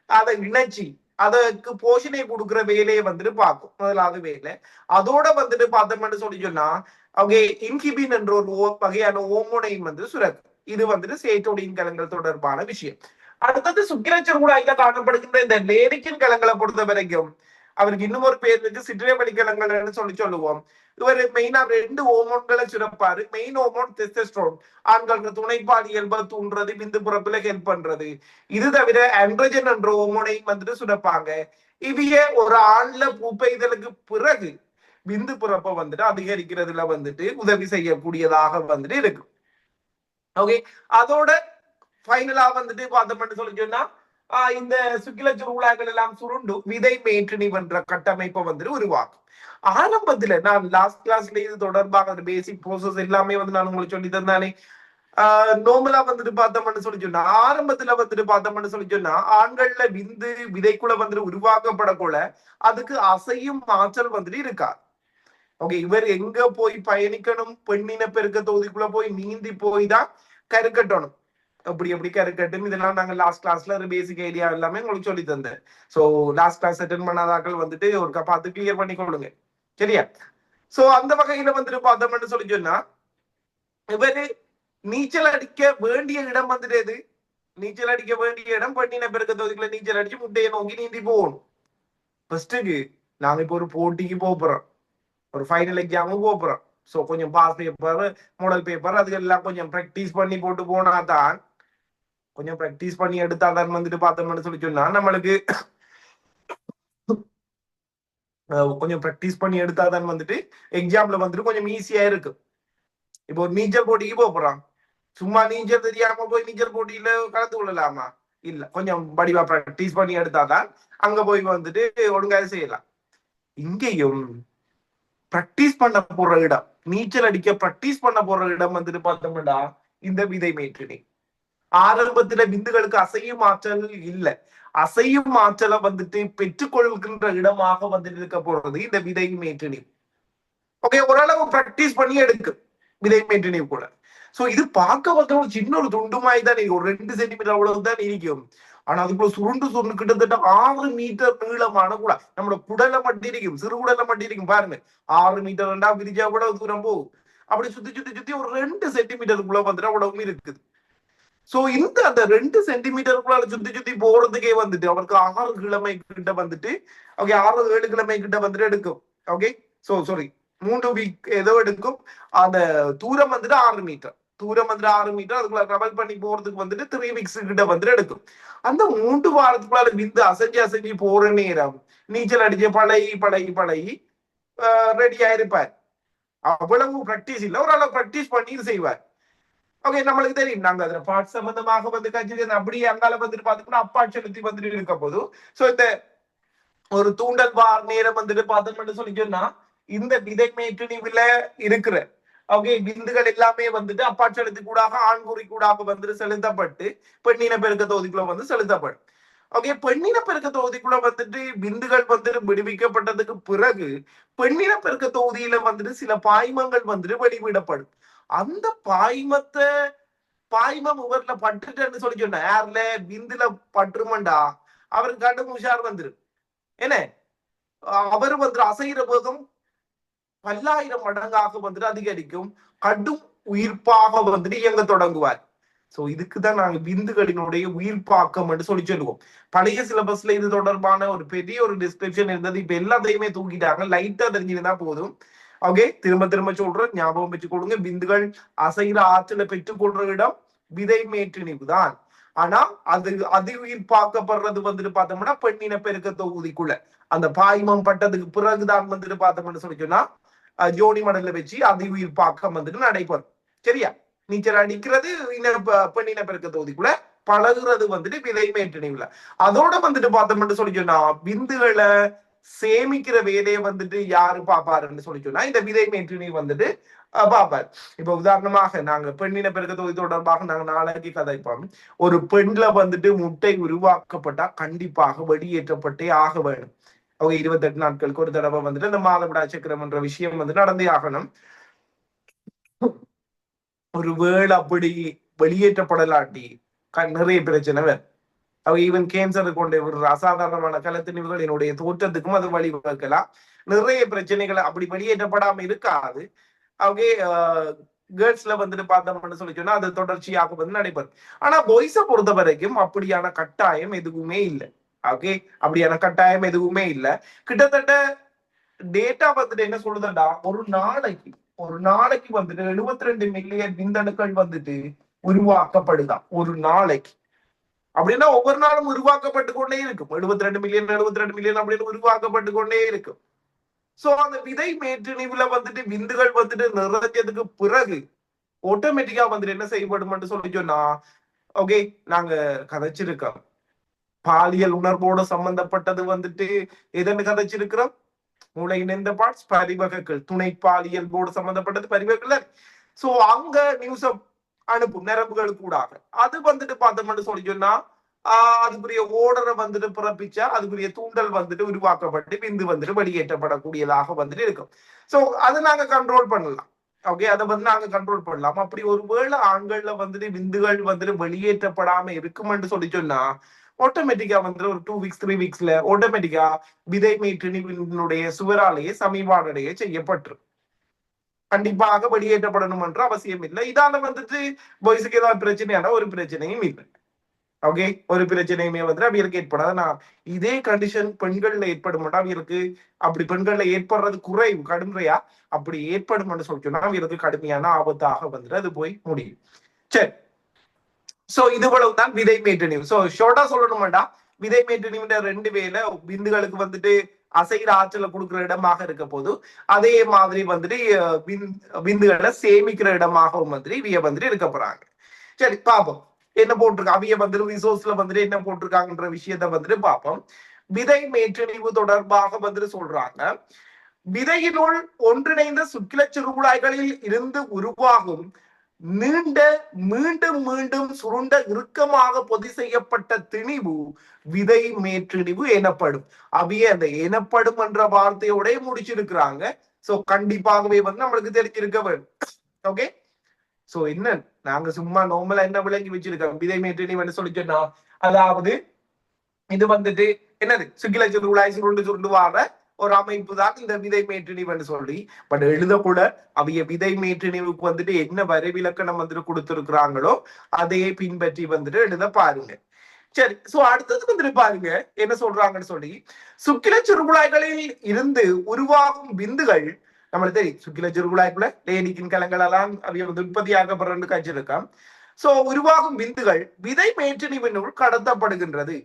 அதை இணைச்சி அதற்கு போஷனை கொடுக்குற வேலையை வந்துட்டு பார்க்கும். முதலாவது வேலை. அதோட வந்துட்டு பார்த்தோம்னு சொல்லி சொன்னா அவங்க இன்ஹிபின் என்ற ஒரு வகையான ஓமோனையும் வந்து சுரக்கும். இது வந்துட்டு சேட்டோடியின் கிழங்குகள் தொடர்பான விஷயம். அடுத்தது சுக்கிரச்செருகுழாய்ல காணப்படுகின்ற இந்த லேடிக்கின் கிழங்குகளை பொறுத்த வரைக்கும் அவருக்கு இன்னும் ஒரு பேர் இருக்கு, சிற்றேவலி கிழங்குகள்னு சொல்லி சொல்லுவோம். இவர் மெயினா 2 ஹோமோன்களை சுரப்பாரு. மெயின் ஹோமோன் டெஸ்டோஸ்டெரோன், ஆண்களுக்கு துணைப்பால் இயல்பை தூண்டுறது, விந்து புறப்புல ஹெல்ப் பண்றது. இது தவிர ஆண்ட்ரோஜன் என்ற ஹோமோனையும் வந்துட்டு சுரப்பாங்க. இவைய ஒரு ஆண்ல பூப்பெய்தலுக்கு பிறகு விந்து புறப்பை வந்துட்டு அதிகரிக்கிறதுல வந்துட்டு உதவி செய்யக்கூடியதாக வந்துட்டு இருக்கு. ஓகே, அதோட ஃபைனலா வந்துட்டு பார்த்தோம்னு சொல்லி சொன்னா இந்த சுக்கில சுருளாக்கள் எல்லாம் சுருண்டு விதை மேற்றினி என்ற கட்டமைப்பை வந்துட்டு உருவாக்கும். ஆரம்பத்துல நான் லாஸ்ட் கிளாஸ்ல இது தொடர்பாக பேசிக் ப்ரோசஸ் எல்லாமே வந்து நான் உங்களுக்கு சொல்லி தந்தானே. நோமலா வந்துட்டு பார்த்தோம்னு சொல்லி சொன்னா ஆரம்பத்துல வந்துட்டு பார்த்தோம்னு சொல்லி சொன்னா ஆண்கள்ல விந்து விதைக்குள்ள வந்துட்டு உருவாக்கப்படக்கூட அதுக்கு அசையும் ஆற்றல் வந்துட்டு இருக்கா. ஓகே, இவர் எங்க போய் பயணிக்கணும், பெண்ணின பெருக்க தொகுதிக்குள்ள போய் நீந்தி போய் தான் கருக்கட்டணும். அப்படி எப்படி கருக்கட்டும் இதெல்லாம் நாங்க லாஸ்ட் கிளாஸ்ல ஒரு பேசிக் ஐடியா எல்லாமே உங்களுக்கு சொல்லி தந்தேன். சோ லாஸ்ட் கிளாஸ் அட்டென்ட் பண்ணாதாக்கள் வந்துட்டு ஒரு பார்த்து கிளியர் பண்ணி கொடுங்க, சரியா? சோ அந்த வகையில வந்துட்டு பார்த்தோம்னு சொல்லி சொன்னா இவரு நீச்சல் அடிக்க வேண்டிய இடம் வந்துட்டு எது, நீச்சல் அடிக்க வேண்டிய இடம் பெண்ணின பெருக்க தொகுதிக்குள்ள நீச்சல் அடிச்சு முட்டையை நோக்கி நீந்தி போகணும். ஃபர்ஸ்ட்டுக்கு நாங்க இப்போ ஒரு போட்டிக்கு போறோம், ஒரு ஃபைனல் எக்ஸாமும் போறோம். ஸோ கொஞ்சம் பாஸ் பேப்பர் மாடல் பேப்பர் அதுக்கு எல்லாம் கொஞ்சம் ப்ராக்டிஸ் பண்ணி போட்டு போனா தான், கொஞ்சம் ப்ராக்டிஸ் பண்ணி எடுத்தாதான் வந்துட்டு பார்த்தோம்னு சொல்லி சொன்னா நம்மளுக்கு கொஞ்சம் ப்ராக்டிஸ் பண்ணி எடுத்தாதான் வந்துட்டு எக்ஸாம்ல வந்துட்டு கொஞ்சம் ஈஸியா இருக்கு. இப்போ ஒரு நீச்சல் போட்டிக்கு போறான், சும்மா நீச்சல் தெரியாம போய் நீச்சல் போட்டியில கலந்து கொள்ளலாமா? இல்ல, கொஞ்சம் வடிவா ப்ராக்டிஸ் பண்ணி எடுத்தாதான் அங்க போய் வந்துட்டு ஒழுங்காக செய்யலாம். இங்கேயும் பிராக்டிஸ் பண்ண போற இடம், நீச்சல் அடிக்க பிராக்டிஸ் பண்ண போற இடம் வந்துட்டு பார்த்தோம்னா இந்த விதை மேற்றினை. ஆரம்பத்துல விந்துகளுக்கு அசையும் ஆற்றல் இல்ல, அசையும் ஆற்றலை வந்துட்டு பெற்றுக்கொள்கின்ற இடமாக வந்துட்டு இருக்க போறது இந்த விதை மேற்றினை. ஓகே, ஓரளவு பிராக்டிஸ் பண்ணி எடுக்கு விதை மேற்றினை கூட. சோ இது பார்க்க வந்து ஒரு சின்ன ஒரு துண்டுமாய் தான் ஒரு 2 சென்டிமீட்டர் அவ்வளவு தான் இருக்கும். ஆனா அதுக்குள்ள சுருண்டு கிட்டத்தட்ட 6 மீட்டர் நீளமான கூட நம்மளோட குடலை மட்டும் இருக்கும், சிறு குடலை மட்டும் இருக்கும் பாருங்க. 6 மீட்டர் விரிச்சா கூட தூரம் போகும். அப்படி சுத்தி ஒரு 2 சென்டிமீட்டருக்குள்ள வந்துட்டு அவ்வளவு இருக்குது. சோ இந்த அந்த 2 சென்டிமீட்டருக்குள்ள சுத்தி போறதுக்கே வந்துட்டு அவருக்கு 6 கிழமை கிட்ட வந்துட்டு ஓகே 6-7 கிழமை கிட்ட வந்துட்டு எடுக்கும். ஓகே, சோ சாரி 3 வீக் ஏதோ எடுக்கும். அந்த தூரம் வந்துட்டு 6 மீட்டர், தூரம் வந்துட்டு 6 மீட்டர், அதுக்குள்ள ட்ராவல் பண்ணி போறதுக்கு வந்துட்டு 3 வீக்ஸ் கிட்ட வந்துட்டு எடுக்கும். அந்த 3 வாரத்துக்குள்ள விந்து அசைஞ்சு போற நேரம் நீச்சல் அடிச்சு பழகி ரெடியா இருப்பார். அவ்வளவு பிராக்டிஸ் இல்ல, ஓரளவு பிராக்டிஸ் பண்ணி செய்வார். ஓகே, நம்மளுக்கு தெரியும் நாங்க அதுல பாட் சம்பந்தமாக வந்து கட்சி அப்படியே அங்கால வந்துட்டு பாத்தோம்னா அப்பா செலுத்தி வந்துட்டு இருக்க போதும். சோ இந்த ஒரு தூண்டல் வார் நேரம் வந்துட்டு பார்த்தோம்னு சொல்லி சொன்னா இந்த விதை மேற்றினிவுல இருக்கிற ஓகே, விந்துகள் எல்லாமே வந்துட்டு அப்பாட்சலத்து கூடாக ஆண்குறி கூடாக வந்துட்டு செலுத்தப்பட்டு பெண்ணின பெருக்க தொகுதிக்குள்ள வந்து செலுத்தப்படும். ஓகே, பெண்ணின பெருக்க தொகுதிக்குள்ள வந்துட்டு விந்துகள் வந்துட்டு விடுவிக்கப்பட்டதுக்கு பிறகு பெண்ணின பெருக்க தொகுதியில வந்துட்டு சில பாய்மங்கள் வந்துட்டு வெளிவிடப்படும். அந்த பாய்மம் இவர்ல பட்டுட்டு சொல்லி சொன்ன யாருல விந்துல பட்டுருமண்டா அவருக்கு கண்டு உஷார் வந்துரு. என்ன அவரு வந்து அசைகிற வேகம் பல்லாயிரம் மடங்காக வந்துட்டு அதிகரிக்கும். கடும் உயிர்ப்பாக வந்துட்டு இயங்க தொடங்குவார். சோ இதுக்குதான் நாங்க விந்துகளினுடைய உயிர்ப்பாக்கம் என்று சொல்லி சொல்லுவோம். பழைய சிலபஸ்ல இது தொடர்பான ஒரு பெரிய ஒரு டிஸ்கிரிப்ஷன் இருந்தது. இப்ப எல்லாத்தையுமே தூக்கிட்டாங்க. லைட்டா தெரிஞ்சிருந்தா போதும். ஓகே, திரும்ப திரும்ப சொல்றேன், ஞாபகம் வச்சு கொடுங்க. விந்துகள் அசைகிற ஆற்றலை பெற்றுக் கொள்ற இடம் விதை மேற்றிணிவு தான். ஆனா அது உயிர்ப்பாக்கப்படுறது வந்துட்டு பார்த்தோம்னா பெண்ணின பெருக்க தொகுதிக்குள்ள அந்த பாய்மம் பட்டதுக்கு பிறகுதான் வந்துட்டு பார்த்தோம்னு சொல்லி சொன்னா ஜோனி மடல்ல வச்சு அது உயிர்ப்பாக்கம் வந்துட்டு நடைபெறும். சரியா, நீச்சல் அடிக்கிறது பெண்ணின பெருக்க தொகுதிக்குள்ள, பழகுறது வந்துட்டு விதை மேற்றிணிவுல. அதோட வந்துட்டு பார்த்தோம்னு சொல்லி சொன்னா விந்துகளை சேமிக்கிற வேலையை வந்துட்டு யாரு பாப்பாருன்னு சொல்லி சொன்னா இந்த விதை மேற்றிணி வந்துட்டு பாப்பார். இப்ப உதாரணமாக நாங்க பெண்ணின பெருக்க தொகுதி தொடர்பாக நாங்க நாளைக்கு கதைப்போம். ஒரு பெண்ல வந்துட்டு முட்டை உருவாக்கப்பட்டா கண்டிப்பாக வெளியேற்றப்பட்டே ஆக வேணும். அவங்க 28 நாட்களுக்கு ஒரு தடவை வந்துட்டு இந்த மாதவிடா சக்கரம் என்ற விஷயம் வந்து நடந்தே ஆகணும். ஒரு வேளை அப்படி வெளியேற்றப்படலாட்டி நிறைய பிரச்சனை வேறு. அவ ஈவன் கேன்சர் கொண்டு விடுற அசாதாரணமான கலத்திணிவுகள் என்னுடைய தோற்றத்துக்கும் அது வழிவகுக்கலாம். நிறைய பிரச்சனைகளை அப்படி வெளியேற்றப்படாம இருக்காது. அவங்க கேர்ள்ஸ்ல வந்துட்டு பார்த்தோம்னு சொல்லி சொன்னா அது தொடர்ச்சியாக வந்து நடைபெறும். ஆனா பாய்ஸை பொறுத்த வரைக்கும் அப்படியான கட்டாயம் எதுவுமே இல்லை. ஓகே, அப்படியான கட்டாயம் எதுவுமே இல்லை. கிட்டத்தட்ட டேட்டா வந்துட்டு என்ன சொல்லுதுண்டா, ஒரு நாளைக்கு வந்துட்டு 72 மில்லியன் விந்தணுக்கள் வந்துட்டு உருவாக்கப்படுதான் ஒரு நாளைக்கு. அப்படின்னா ஒவ்வொரு நாளும் உருவாக்கப்பட்டு கொண்டே இருக்கும். 72 மில்லியன் அப்படின்னு உருவாக்கப்பட்டு கொண்டே இருக்கும். சோ அந்த விதை மேற்றிணிவுல வந்துட்டு விந்துகள் வந்துட்டு நிறைஞ்சதுக்கு பிறகு ஆட்டோமேட்டிக்கா வந்துட்டு என்ன செய்யப்படும் சொல்லி சொன்னா, ஓகே, நாங்க கதைச்சிருக்கோம். பாலியல் உணர்வோட சம்பந்தப்பட்டது வந்துட்டு எதன்னு கதைச்சிருக்கிறோம். மூளையின் எந்த பார்ட்ஸ் பரிவகைகள், துணை பாலியல் போர்டு சம்பந்தப்பட்டது பரிவகைகள். சோ அங்க நியூஸ் அனுப்பும் நரம்புகள் கூடாக. அது வந்துட்டு பார்த்தோம்னு சொல்லி சொன்னா அதுக்குரிய ஓர்டரை வந்துட்டு பிறப்பிச்சா அதுக்குரிய தூண்டல் வந்துட்டு உருவாக்கப்பட்டு விந்து வந்துட்டு வெளியேற்றப்படக்கூடியதாக வந்துட்டு இருக்கும். சோ அதை நாங்க கண்ட்ரோல் பண்ணலாம். ஓகே, அதை வந்து நாங்க கண்ட்ரோல் பண்ணலாம். அப்படி ஒருவேளை ஆண்கள்ல வந்துட்டு விந்துகள் வந்துட்டு வெளியேற்றப்படாம இருக்குமென்று சொல்லி சொன்னா ஆட்டோமேட்டிக்கா வந்துட்டு ஒரு 2 வீக்ஸ் 3 வீக்ஸ்ல ஆட்டோமேட்டிக்கா விதை மேற்றினுடைய சுவராலேயே சமீபானடைய செய்யப்பட்டு கண்டிப்பாக வெளியேற்றப்படணும் என்ற அவசியம் இல்லை. இதால வந்துட்டு பாய்ஸுக்கு ஏதாவது பிரச்சனையான ஒரு பிரச்சனையும் இல்லை. ஓகே, ஒரு பிரச்சனையுமே வந்து அவியலுக்கு ஏற்படாது. நான் இதே கண்டிஷன் பெண்கள்ல ஏற்படும் அவியலுக்கு அப்படி பெண்கள்ல ஏற்படுறது குறைவு கடுமையா அப்படி ஏற்படும் சொல்லி சொன்னா அவியலுக்கு கடுமையான ஆபத்தாக வந்துட்டு அது போய் முடியும். சரி, சோ இதுவளவுதான் விதை மேற்றினிவு. சோ ஷோர்ட்டா சொல்லணுமாடா, விதை மேற்றினிவுன்ற 2 வேலை விந்துகளுக்கு வந்துட்டு அசைகிற ஆற்றலை கொடுக்குற இடமாக இருக்க போது அதே மாதிரி வந்துட்டு விந்துகளை சேமிக்கிற இடமாகவும் வந்துட்டு இவைய வந்துட்டு இருக்க போறாங்க. சரி பாப்போம் என்ன போட்டிருக்க அவிய வந்துட்டு ரிசோர்ஸ்ல வந்துட்டு என்ன போட்டிருக்காங்கன்ற விஷயத்த வந்துட்டு பார்ப்போம். விதை மேற்றிணிவு தொடர்பாக வந்துட்டு சொல்றாங்க, விதையினுள் ஒன்றிணைந்த சுக்கில சிறுகுழாய்களில் இருந்து உருவாகும் நீண்ட மீண்டும் மீண்டும் சுருண்ட இறுக்கமாக பொதி செய்யப்பட்ட திணிவு விதை மேற்றிணிவு எனப்படும். அவையே அந்த எனப்படும் என்ற வார்த்தையோட முடிச்சிருக்கிறாங்க. சோ கண்டிப்பாகவே வந்து நம்மளுக்கு தெரிஞ்சிருக்க வேண்டும். ஓகே, சோ என்ன நாங்க சும்மா நார்மலா என்ன விளங்கி வச்சிருக்கோம் விதை மேற்றிணிவு சொல்லி சொன்னா, அதாவது இது வந்துட்டு என்னது சுக்கில சிறுகுழாய் சுருண்டு சுருண்டு வார ஒரு அமைப்பு தான் இந்த விதை மேற்றிணிவுன்னு சொல்லி. பட் எழுதக்கூட அவைய விதை மேற்றிணிவுக்கு வந்துட்டு என்ன வரைவிலக்கணம் வந்துட்டு கொடுத்திருக்கிறாங்களோ அதையே பின்பற்றி வந்துட்டு எழுத பாருங்க. சரி, சோ அடுத்தது வந்துட்டு பாருங்க என்ன சொல்றாங்கன்னு சொல்லி, சுக்கில சிறுகுழாய்களில் இருந்து உருவாகும் விந்துகள் நம்மளுக்கு தெரியும். சுக்கில சிறுகுழாய்க்குள்ள லேனிக்கின் கலங்கள் எல்லாம் அவைய வந்து உற்பத்தியாக்கப்படுறது காய்ச்சிருக்கான். சோ உருவாகும் விந்துகள் விதை மேற்றிணிவினுள் கடத்தப்படுகின்றது.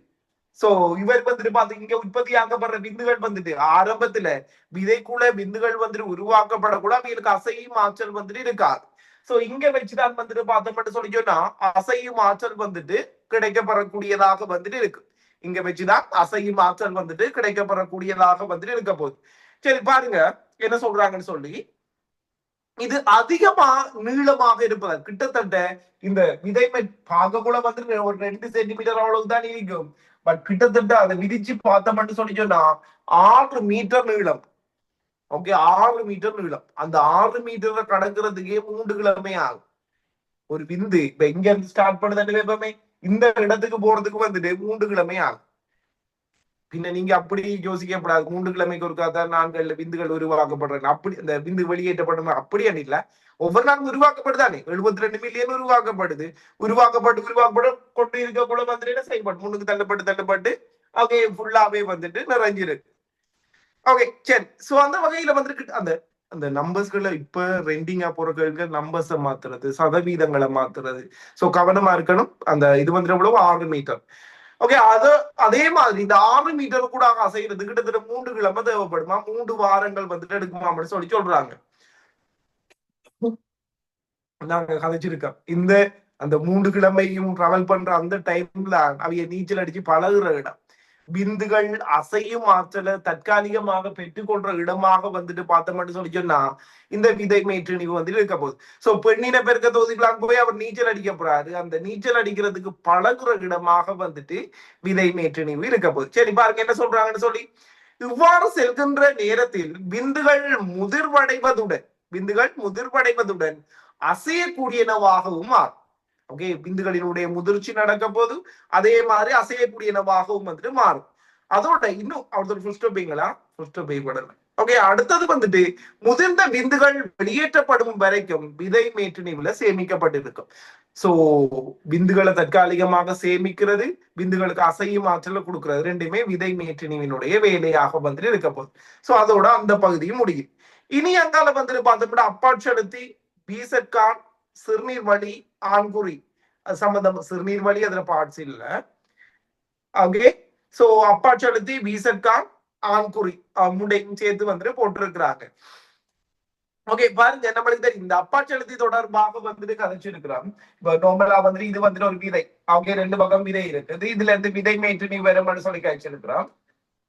சோ இவர் வந்துட்டு பாத்து இங்க உற்பத்தியாக்கப்படுற விந்துகள் வந்துட்டு ஆரம்பத்துல விதைக்குள்ள விந்துகள் வந்துட்டு உருவாக்கப்படக்கூட அவங்களுக்கு அசையும் ஆற்றல் வந்துட்டு இருக்காது. சோ இங்க வச்சுதான் வந்துட்டு பார்த்தோம்னு சொல்லி சொன்னா அசையும் ஆற்றல் வந்துட்டு கிடைக்கப்படக்கூடியதாக வந்துட்டு இருக்கு. இங்க வச்சுதான் அசையும் ஆற்றல் வந்துட்டு கிடைக்கப்படக்கூடியதாக வந்துட்டு இருக்க போகுது. சரி பாருங்க என்ன சொல்றாங்கன்னு சொல்லி, இது அதிகமா நீளமாக இருப்பதால் கிட்டத்தட்ட இந்த விதைமை பாகமுளம் வந்து ஒரு 2 சென்டிமீட்டர் அவ்வளவுதான் இருக்கும். பட் கிட்டத்தட்ட அதை விரிச்சு பார்த்தோம்னு சொல்லி சொன்னா 6 மீட்டர் நீளம். ஓகே, 6 மீட்டர் நீளம். அந்த 6 மீட்டரை கடக்கிறதுக்கே 3 கிழமை ஆகும். ஒரு விந்து இப்ப எங்க இருந்து ஸ்டார்ட் பண்ணுதுன்னு எப்பவுமே இந்த இடத்துக்கு போறதுக்கு வந்துட்டு 3 கிழமை ஆகும். பின்ன நீங்க அப்படி யோசிக்கப்படாது 3 கிழமைக்கு ஒருக்கா தான் நான்கள் விந்துகள் உருவாக்கப்படுறது, அப்படி இந்த விந்து வெளியேற்றப்படும் அப்படி இல்ல. ஒவ்வொரு நாளும் உருவாக்கப்படுதானே 72 மில்லியன் உருவாக்கப்படுது. உருவாக்கப்பட்டு கொண்டு இருக்கக்குள்ள வந்துட்டு என்ன செய்யப்படும், முன்னுக்கு தள்ளப்பட்டு ஓகே ஃபுல்லாவே வந்துட்டு நிறைஞ்சிருக்கு. ஓகே சரி. சோ அந்த வகையில வந்துட்டு அந்த அந்த நம்பர்ஸ்களை இப்ப ரெண்டிங்கா போறவங்களுக்கு நம்பர்ஸை மாத்துறது, சதவீதங்களை மாத்துறது. சோ கவனமா இருக்கணும். அந்த இது வந்துட்டு எவ்வளவு 6 மீட்டர். ஓகே, அதே மாதிரி இந்த 6 மீட்டர் கூட அசைகிறது கிட்டத்தட்ட 3 கிழமை தேவைப்படுமா, 3 வாரங்கள் வந்துட்டு எடுக்குமா அப்படின்னு சொல்லி சொல்றாங்க. நாங்க கதைச்சிருக்கோம். இந்த அந்த 3 கிழமையும் டிராவல் பண்ற அந்த டைம்ல அவைய நீச்சல் அடிச்சு பழகுற இடம், விந்துகள் அசையும் ஆற்றலை தற்காலிகமாக பெற்றுக்கொள்ற இடமாக வந்துட்டு பார்த்தோம்னு சொல்லி சொன்னா இந்த விதை மேற்றிணிவு வந்துட்டு இருக்க போகுது. சோ பெண்ணின பெருக்க தொகுதிகளாக போய் அவர் நீச்சல் அடிக்க போறாரு. அந்த நீச்சல் அடிக்கிறதுக்கு பழகுற இடமாக வந்துட்டு விதை மேற்றிணிவு இருக்க போகுது. சரி பாருங்க என்ன சொல்றாங்கன்னு சொல்லி. இவ்வாறு செல்கின்ற நேரத்தில் விந்துகள் முதிர்வடைவதுடன் அசையக்கூடியனவாகவும் மாறும். ஓகே, விந்துகளினுடைய முதிர்ச்சி நடக்க போது அதே மாதிரி அசையக்கூடியனவாகவும் வந்துட்டு மாறும். அதோட இன்னும் அவர்கள் ஃபுல் ஓகே, அடுத்தது வந்துட்டு முதிர்ந்த விந்துகள் வெளியேற்றப்படும் வரைக்கும் விதை மேற்றிணிவுல சேமிக்கப்பட்டிருக்கும். சோ விந்துகளை தற்காலிகமாக சேமிக்கிறது, விந்துகளுக்கு அசையும் ஆற்றல கொடுக்கிறது, ரெண்டுமே விதை மேற்றிணிவினுடைய வேலையாக வந்துட்டு இருக்க போகுது. சோ அதோட அந்த பகுதியும் முடியும். இனி அங்கால வந்துட்டு பார்த்தோம்னா அப்பாட்செலுத்தி, பீசற்கான், சிறுநீர் வழி, ஆண்குறி சம்பந்தம். சிறுநீர் வழி அதுல பார்ட்ஸ் இல்ல. ஓகே, சோ அப்பாட்செலுத்தி, பீசற்கான், ஆண்குறி முண்டையும் சேர்த்து வந்துட்டு போட்டிருக்கிறாங்க. ஓகே பாருங்க, நம்மளுக்கு தெரியும் இந்த அப்பாட்செலுத்தி தொடர்பாக வந்துட்டு கதைச்சிருக்கிறோம். இப்ப நார்மலா வந்துட்டு இது வந்துட்டு ஒரு விதை. அவங்க 2 பக்கம் விதை இருக்குது. இதுல இருந்து விதை மேற்றினி வரும்னு சொல்லி கழிச்சிருக்கிறோம்.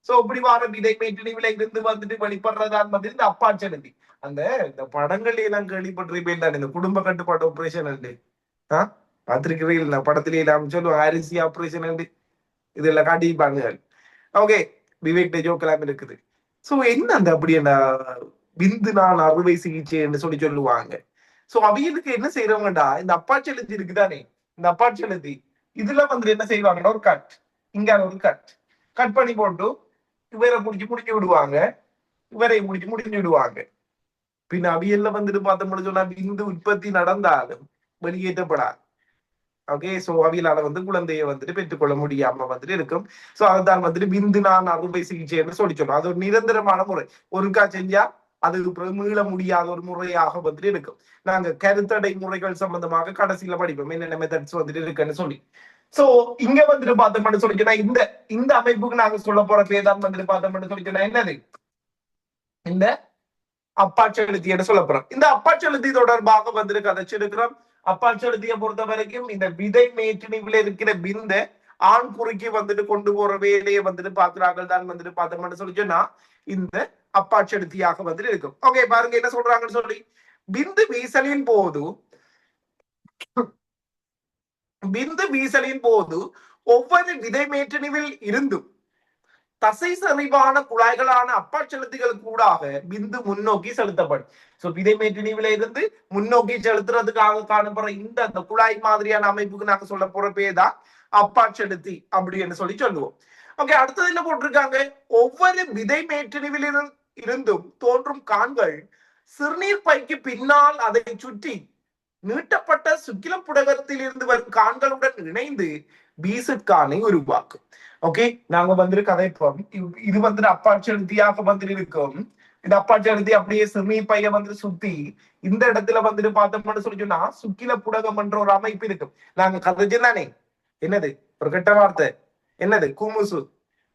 சோ இப்படி வார விதை மேற்றினிவில இருந்து வந்துட்டு வெளிப்படுறதான் வந்து இந்த அப்பாட்செலுத்தி. அந்த இந்த படங்கள்ல எல்லாம் கேள்விப்பட்டிருப்பேன் தான், இந்த குடும்ப கட்டுப்பாடு ஆபரேஷன் பார்த்திருக்கிறீர்கள் படத்திலே எல்லாம் சொல்லுவாங்க அரிசி ஆபரேஷன் இதெல்லாம் காட்டிப்பாங்க. ஓகே, விவேக் ஜோக்கெல்லாம் இருக்குது. சோ என்ன அந்த அப்படி என்ன விந்து நான் அறுவை சிகிச்சை என்று சொல்லி சொல்லுவாங்க. சோ அவியலுக்கு என்ன செய்யறவங்கடா இந்த அப்பாட்செலுத்தி இருக்குதானே, இந்த அப்பாட்செலுத்தி இதுல வந்து என்ன செய்வாங்கன்னா ஒரு கட், இங்க ஒரு கட் பண்ணி போட்டு இவரை முடிச்சு விடுவாங்க, இவரை முடிச்சு விடுவாங்க. பின் அவியல்ல வந்துட்டு பார்த்தோம்னு சொன்னா விந்து உற்பத்தி நடந்தாலும் வெளியேற்றப்படாது. ஓகே, சோ அவியலால வந்து குழந்தைய வந்துட்டு பெற்றுக்கொள்ள முடியாம வந்துட்டு இருக்கும். சோ அதுதான் வந்துட்டு விந்து நான் அறுவை சிகிச்சைன்னு சொல்லி சொல்றோம். அது ஒரு நிரந்தரமான முறை. ஒருக்கா செஞ்சா அது மீள முடியாத ஒரு முறையாக வந்துட்டு இருக்கும். நாங்க கருத்தடை முறைகள் சம்பந்தமாக கடைசியில படிப்போம் என்னென்ன மெத்தட்ஸ் வந்துட்டு இருக்குன்னு சொல்லி. சோ இங்க வந்துட்டு பார்த்தோம்னு சொல்லிச்சுன்னா இந்த இந்த அமைப்புக்கு நாங்க சொல்ல போற பேர் தான் வந்துட்டு பார்த்தோம்னு சொல்லிச்சுன்னா என்னது, இந்த அப்பாட்செலுத்தி என்று சொல்ல போறோம். இந்த அப்பாட்செலுத்தி தொடர்பாக வந்துட்டு கதைச்சிருக்கிறோம். அப்பாட்செலுத்தியை பொறுத்த வரைக்கும் இந்த விதை மேற்றினிவில் இருக்கிற விந்த ஆண் குறிக்கு வந்துட்டு கொண்டு போற வேலையை வந்துட்டு பாக்குறார்கள் தான் வந்துட்டு பார்த்தோம்னு சொல்லி சொன்னா இந்த அப்பாட்செலுத்தியாக வந்துட்டு இருக்கும். ஓகே பாருங்க என்ன சொல்றாங்கன்னு சொல்லி. விந்து வீசலின் போது ஒவ்வொரு விதை மேற்றினிவில் இருந்தும் தசை சரிவான குழாய்களான அப்பாட்செலுத்திகள் கூடாக விந்து முன்னோக்கி செலுத்தப்படும். சோ விதை மேற்றினிவில இருந்து முன்னோக்கி செலுத்துறதுக்காக காணப்படுற இந்த அந்த குழாய் மாதிரியான அமைப்புக்கு நாங்க சொல்ல போற பேதான் அப்பாட்செலுத்தி அப்படின்னு சொல்லி சொல்லுவோம். ஓகே, அடுத்தது என்ன போட்டிருக்காங்க, ஒவ்வொரு விதை மேற்றினிவில் இருந்தும் தோன்றும் கான்கள் சிறுநீர் பைக்கு பின்னால் அதை சுற்றி நீட்டப்பட்ட சுக்கிலப்புடகத்தில் இருந்து வரும் கான்களுடன் இணைந்து பீசட்கானை உருவாக்கும். ஓகே, நாங்க வந்துட்டு கதைப்போம். இது வந்துட்டு அப்பாட்செலுத்தியாக வந்துட்டு இருக்கும். இந்த அப்பாட்செலுத்தி அப்படியே சிறுநீர் பைய வந்துட்டு சுத்தி இந்த இடத்துல வந்துட்டு பார்த்தோம்னு சொல்லி சொன்னா சுக்கில புடகம் என்ற ஒரு அமைப்பு இருக்கும். நாங்க கதைச்சுதானே என்னது ஒரு கெட்ட வார்த்தை என்னது குமுசு.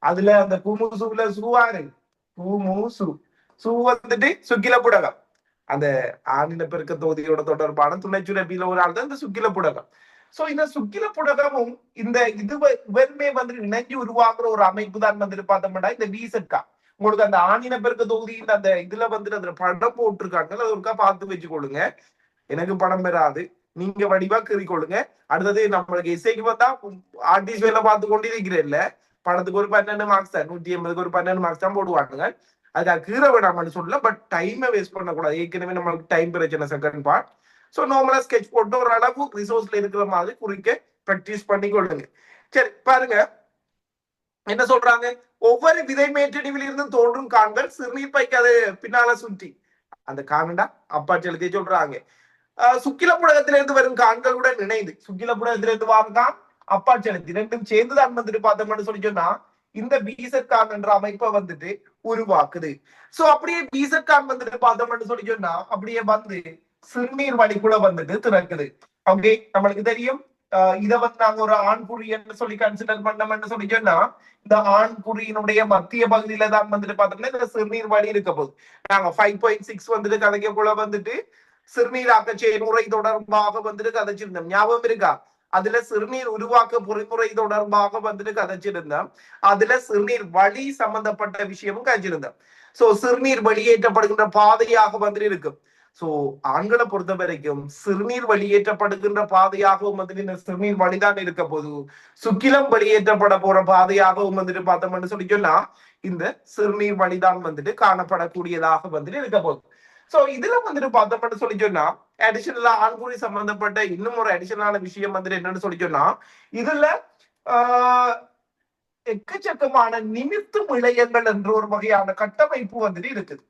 அதுல அந்த குமுசுல சுவாரு குமுசு சு வந்துட்டு சுக்கில புடகம். அந்த ஆணின பெருக்க தொகுதியோட தொடர்பான துணைச்சுரப்பில ஒரு ஆள் தான் இந்த சுக்கில புடகம். சோ இந்த சுக்கில புடகமும் இந்த இவருமே வந்துட்டு இணைஞ்சு உருவாக்குற ஒரு அமைப்பு தான் வந்துட்டு பார்த்தோம்னா இந்த வீசட்கா. உங்களுக்கு அந்த ஆணின பெருக்க தொகுதியின் அந்த இதுல வந்துட்டு அந்த படம் போட்டிருக்காங்க, அது ஒருக்கா பார்த்து வச்சுக்கொள்ளுங்க. எனக்கு படம் பெறாது, நீங்க வடிவா கீறிக்கொள்ளுங்க. அடுத்தது நம்மளுக்கு இசைக்கு பார்த்தா ஆர்டிஸ்ட் வேலை பார்த்து கொண்டு இருக்கிறேன் இல்ல, படத்துக்கு ஒரு 12 மார்க்ஸ் தான், 180க்கு ஒரு 12 மார்க்ஸ் தான் போடுவாங்க. அதுக்காக கீற விடாமன்னு சொல்லல, பட் டைமை வேஸ்ட் பண்ணக்கூடாது. ஏற்கனவே நம்மளுக்கு டைம் பிரச்சனை செகண்ட் பார்ட். ஸோ நார்மலா ஸ்கெட்ச் போட்டு ஒரு அளவு ரிசோர்ஸ்ல இருக்கிற மாதிரி குறிக்க ப்ராக்டிஸ் பண்ணி கொள்ளுங்க. சரி பாருங்க என்ன சொல்றாங்க, ஒவ்வொரு விதை மேற்றடிவில் இருந்து தோன்றும் காண்கள் சிறுநீர் பைக்கு அது பின்னால சுற்றி, அந்த காண்டா அப்பா செலுத்தி சொல்றாங்க. சுக்கில புடகத்திலிருந்து வரும் காண்களுடன் இணைந்து, சுக்கில புடகத்திலிருந்து வாருதான் அப்பா செலுத்தி ரெண்டும் சேர்ந்துதான் வந்துட்டு பார்த்தோம்னு சொல்லி சொன்னா இந்த பீசர்கான் என்ற அமைப்பை வந்துட்டு உருவாக்குது. சோ அப்படியே பீசர்கான் வந்துட்டு பார்த்தோம்னு சொல்லி சொன்னா அப்படியே வந்து சிறுநீர் வழிக்குள்ள வந்துட்டு திறக்குது. ஓகே, நம்மளுக்கு தெரியும் இதை வந்து நாங்க ஒரு ஆண்குறின்னு சொல்லி கன்சிடர் பண்ணோம்னு சொல்லி சொன்னா இந்த ஆண்குறியினுடைய மத்திய பகுதியில தான் வந்துட்டு பார்த்தோம்னா இந்த சிறுநீர் வழி இருக்க போகுது. நாங்க 5.6 வந்துட்டு கதைக்கக்குள்ள வந்துட்டு சிறுநீராக்க செயல்முறை தொடர்பாக வந்துட்டு கதைச்சிருந்தோம், ஞாபகம் இருக்கா? அதுல சிறுநீர் உருவாக்க பொறிமுறை தொடர்பாக வந்துட்டு கதைச்சிருந்தோம். அதுல சிறுநீர் வழி சம்பந்தப்பட்ட விஷயமும் கதைச்சிருந்தோம். சோ சிறுநீர் வெளியேற்றப்படுகின்ற பாதையாக வந்துட்டு இருக்கும். சோ ஆண்களை பொறுத்த வரைக்கும் சிறுநீர் வெளியேற்றப்படுகின்ற பாதையாகவும் வந்துட்டு இந்த சிறுநீர் வழிதான் இருக்க போது, சுக்கிலம் வெளியேற்றப்பட போற பாதையாகவும் வந்துட்டு பார்த்தோம்னு சொல்லி சொன்னா இந்த சிறுநீர் வழிதான் வந்துட்டு காணப்படக்கூடியதாக வந்துட்டு இருக்க போகுது. சோ இதுல வந்துட்டு பார்த்தோம்னு சொல்லி சொன்னா அடிஷனலா ஆண்குறி சம்பந்தப்பட்ட இன்னும் ஒரு அடிஷனலான விஷயம் வந்துட்டு என்னன்னு சொல்லி சொன்னா இதுல எக்கச்சக்கமான நிமித்து இழையங்கள் என்ற ஒரு வகையான கட்டமைப்பு வந்துட்டு இருக்குது.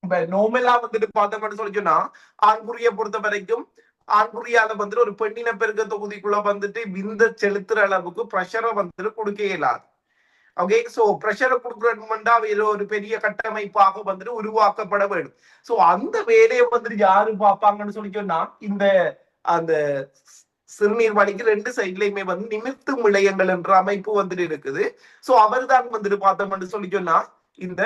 இப்ப நோமெல்லா வந்துட்டு பார்த்தோம்னு சொல்லி சொன்னா ஆண்குறியை பொறுத்த வரைக்கும் ஆண்குறியால வந்துட்டு ஒரு பெண்ணின பெருக்க தொகுதிக்குள்ள வந்துட்டு விந்த செலுத்துற அளவுக்கு ப்ரெஷரை வந்துட்டு கொடுக்க இயலாது. ஓகே, சோ ப்ரெஷரை கொடுக்கணும்னா ஒரு பெரிய கட்டமைப்பாக வந்துட்டு உருவாக்கப்பட வேண்டும். சோ அந்த வேலையை வந்துட்டு யாரு பார்ப்பாங்கன்னு சொல்லி சொன்னா இந்த அந்த சிறுநீர் வழிக்கு ரெண்டு சைட்லயுமே வந்து நிமித்து நிலையங்கள் என்ற அமைப்பு வந்துட்டு இருக்குது. சோ அவர் தான் வந்துட்டு பார்த்தோம்னு சொல்லி சொன்னா இந்த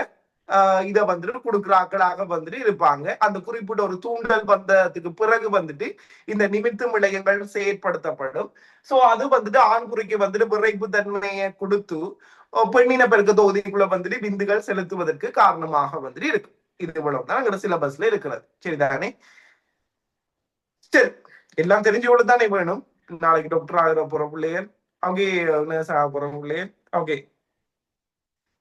இதை வந்துட்டு கொடுக்குற ஆக்களாக வந்துட்டு இருப்பாங்க. அந்த குறிப்பிட்ட ஒரு தூண்டல் வந்ததுக்கு பிறகு வந்துட்டு இந்த நிமித்து நிலையங்கள் செயற்படுத்தப்படும். சோ அது வந்துட்டு ஆண்குறிக்கு வந்துட்டு விரைப்பு தன்மையை கொடுத்து பெண்ணின பெருக்க தொகுதிக்குள்ள வந்துட்டு விந்துகள் செலுத்துவதற்கு காரணமாக வந்துட்டு இருக்கு. இது இவ்வளவுதான் எங்களோட சிலபஸ்ல இருக்கிறது. சரிதானே? சரி, எல்லாம் தெரிஞ்சு தானே வேணும். நாளைக்கு டாக்டர் ஆகிற போற பிள்ளைகள், ஓகே, நர்ஸ் ஆக போற பிள்ளைகள். ஓகே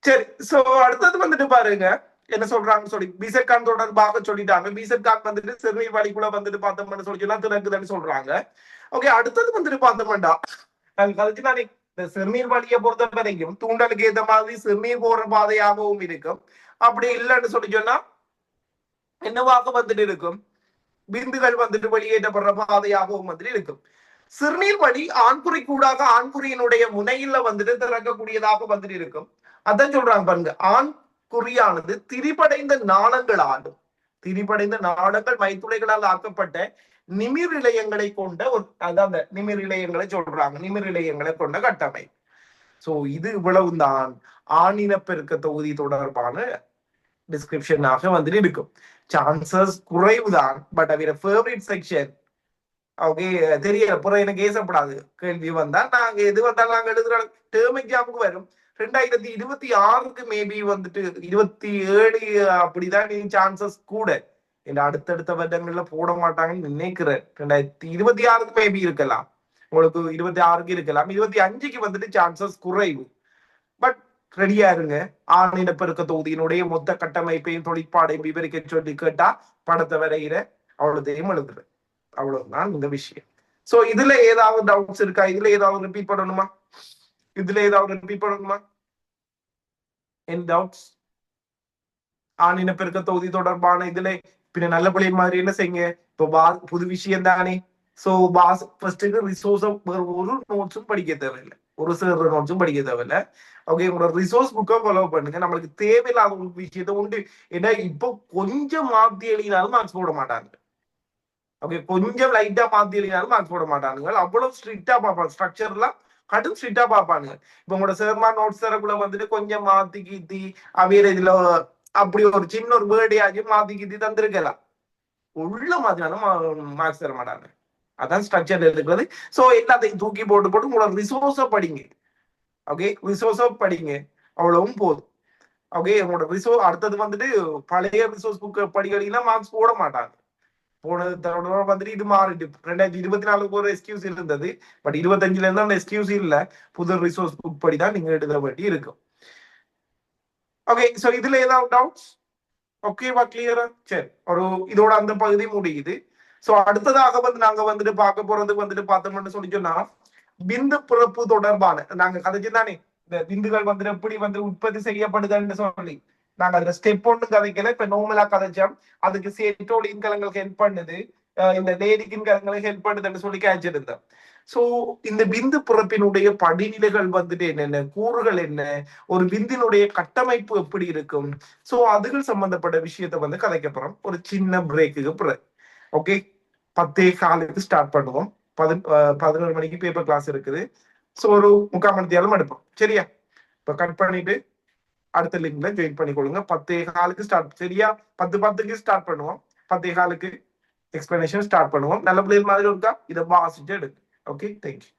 சரி, சோ அடுத்தது வந்துட்டு பாருங்க என்ன சொல்றாங்கன்னு சொல்லி பீசர்கான் தொடர்பாக சொல்லிட்டாங்க. பீசர்கான் வந்துட்டு சிறுநீர் வழிக்குள்ள வந்துட்டு பார்த்தோம்னு சொல்லி எல்லாம் திறக்குதுன்னு சொல்றாங்க. ஓகே, அடுத்தது வந்துட்டு பார்த்தோம்டா நாங்க கழிச்சு நானே இந்த சிறுநீர் வழியை பொறுத்த வரைக்கும் தூண்டலுக்கு ஏற்ற மாதிரி சிறுநீர் போற பாதையாகவும் இருக்கும். அப்படி இல்லைன்னு சொல்லி சொன்னா என்னவாக வந்துட்டு இருக்கும், விந்துகள் வந்துட்டு வெளியேற்றப்படுற பாதையாகவும் வந்துட்டு இருக்கும். சிறுநீர் வழி ஆண்குறி கூடாக ஆண்குறியினுடைய முனையில வந்துட்டு திறக்கக்கூடியதாக வந்துட்டு இருக்கும். அதான் சொல்றாங்க பாருங்க, ஆண் குறியானது திரிபடைந்த நாளங்களாலும் திரிபடைந்த நாளங்கள் மைத்துளைகளால் ஆக்கப்பட்ட நிமிர் இலையங்களை கொண்ட ஒரு அதான் அந்த நிமிர் இலையங்களை சொல்றாங்க, நிமிர் இலையங்களை கொண்ட கட்டமை. சோ இது இவ்வளவுதான் ஆணின பெருக்க தொகுதி தொடர்பான டிஸ்கிரிப்ஷனாக வந்துட்டு இருக்கும். சான்சஸ் குறைவுதான், பட் அவர ஃபேவரட் செக்ஷன். ஓகே, தெரியல புறம் எனக்கு ஏசப்படாது. கேள்வி வந்தா நாங்க எது வந்தாலும் நாங்க எழுதுற டேர்ம் எக்ஸாமுக்கு வரும். 2026க்கு மேபி வந்துட்டு 27 அப்படிதான் சான்சஸ் கூட. இந்த அடுத்தடுத்த வருடங்கள்ல போட மாட்டாங்கன்னு நினைக்கிறேன். 2026க்கு மேபி இருக்கலாம், உங்களுக்கு 26க்கு இருக்கலாம், 25க்கு வந்துட்டு சான்சஸ் குறைவு. பட் ரெடியா இருங்க. ஆணின பெருக்க தொகுதியினுடைய மொத்த கட்டமைப்பையும் தொழிற்பாடையும் விவரிக்க சொல்லி கேட்டா படத்தை வரைகிற அவ்வளோதையும் எழுதுறேன். அவ்வளவுதான் இந்த விஷயம். சோ இதுல ஏதாவது டவுட்ஸ் இருக்கா? இதுல ஏதாவது ரிப்பீட் பண்ணணுமா? இதுல ஏதாவது ரிப்பீட் பண்ணணுமா? என் டவுட்ஸ் ஆணின பெருக்க தொகுதி தொடர்பான இதுல பின்ன நல்ல பிள்ளை மாதிரி என்ன செய்யுங்க, இப்போ புது விஷயம் தானே. சோ பாஸ் ஃபர்ஸ்ட்டுக்கு ரிசோர்ஸும் ஒரு நோட்ஸும் படிக்க தேவையில்லை, ஒரு சில நோட்ஸும் படிக்க தேவையில்லை. ஓகே, உங்களோட ரிசோர்ஸ் புக்கை ஃபாலோ பண்ணுங்க. நம்மளுக்கு தேவையில்லாத ஒரு விஷயத்த உண்டு. ஏன்னா இப்போ கொஞ்சம் மாத்தி எழுதினாலும் மார்க்ஸ் போட மாட்டாங்க. ஓகே, கொஞ்சம் லைட்டா மாத்தி எழுதினாலும் மார்க்ஸ் போட மாட்டானுங்க. அவ்வளவு ஸ்ட்ரிக்டா பார்ப்பாங்க, ஸ்ட்ரக்சர்லாம் கடும் ஸ்ட்ரிக்டா பார்ப்பானுங்க. இப்ப உங்களோட சேர்மா நோட்ஸ் தரக்குள்ள வந்துட்டு கொஞ்சம் மாத்தி கீத்தி அவையில இதுல அப்படி ஒரு சின்ன ஒரு வேர்டையாச்சும் மாத்தி கீத்தி தந்திருக்கலாம். உள்ள மாதிரியான மார்க்ஸ் தர மாட்டாங்க. அதான் ஸ்ட்ரக்சர் இருக்கிறது. சோ எல்லாத்தையும் தூக்கி போட்டு உங்களோட ரிசோர்ஸ படிங்க. ஓகே, ரிசோர்ஸ படிங்க, அவ்வளவும் போதும். ஓகே, உங்களோட ரிசோர்ஸ் அடுத்தது வந்துட்டு பழைய ரிசோர்ஸ் புக் படிக்கிறீங்கன்னா மார்க்ஸ் போட மாட்டாங்க. போனது தடவை வந்துட்டு இது மாறிட்டு 2024 ஒரு எக்ஸ்கியூஸ் இருந்தது. பட் 25ல இருந்து அந்த எக்ஸ்கியூஸ் இல்ல. புது ரிசோர்ஸ் புக் படி தான் நீங்க எழுத வேண்டி இருக்கும். ஓகே, சோ இதுல ஏதாவது டவுட்ஸ்? ஓகேவா, கிளியரா? சரி, ஒரு இதோட அந்த பகுதி முடியுது. சோ அடுத்ததாக வந்து நாங்க வந்துட்டு பார்க்க போறது வந்துட்டு பார்த்தோம்னு சொல்லி சொன்னா பிந்து பிறப்பு தொடர்பான நாங்க கதைச்சு தானே இந்த பிந்துகள் வந்துட்டு எப்படி வந்து உற்பத்தி செய்யப்படுதுன்னு சொல்லி நாங்க அதுல ஸ்டெப் ஒன்று கதைக்கல. இப்ப நோமலா கதைச்சோம். அதுக்கு சேட்டோடின் கலங்களுக்கு ஹெல்ப் பண்ணுது, இந்த லேடிக்கின் கலங்களுக்கு ஹெல்ப் பண்ணுதுன்னு சொல்லி கேச்சிருந்தோம். சோ இந்த விந்து பிறப்பினுடைய படிநிலைகள் வந்துட்டு என்னென்ன, கூறுகள் என்ன, ஒரு விந்தினுடைய கட்டமைப்பு எப்படி இருக்கும், சோ அதுகள் சம்பந்தப்பட்ட விஷயத்த வந்து கதைக்க போறோம் ஒரு சின்ன பிரேக்குக்கு பிறகு. ஓகே, 10:15 ஸ்டார்ட் பண்ணுவோம். 11 மணிக்கு பேப்பர் கிளாஸ் இருக்குது. ஸோ ஒரு 3/4 மணி நேரம் எடுப்போம். சரியா? இப்போ கட் பண்ணிட்டு அடுத்த லிங்க்ல ஜாயின் பண்ணிக்கொள்ளுங்க. 10:15 ஸ்டார்ட். சரியா? 10:10 ஸ்டார்ட் பண்ணுவோம். 10:15 எக்ஸ்பிளனேஷன் ஸ்டார்ட் பண்ணுவோம். நல்ல பிள்ளைகள் மாதிரி இருக்கா? இதை வாசிச்சு எடுக்கு. Okay, thank you.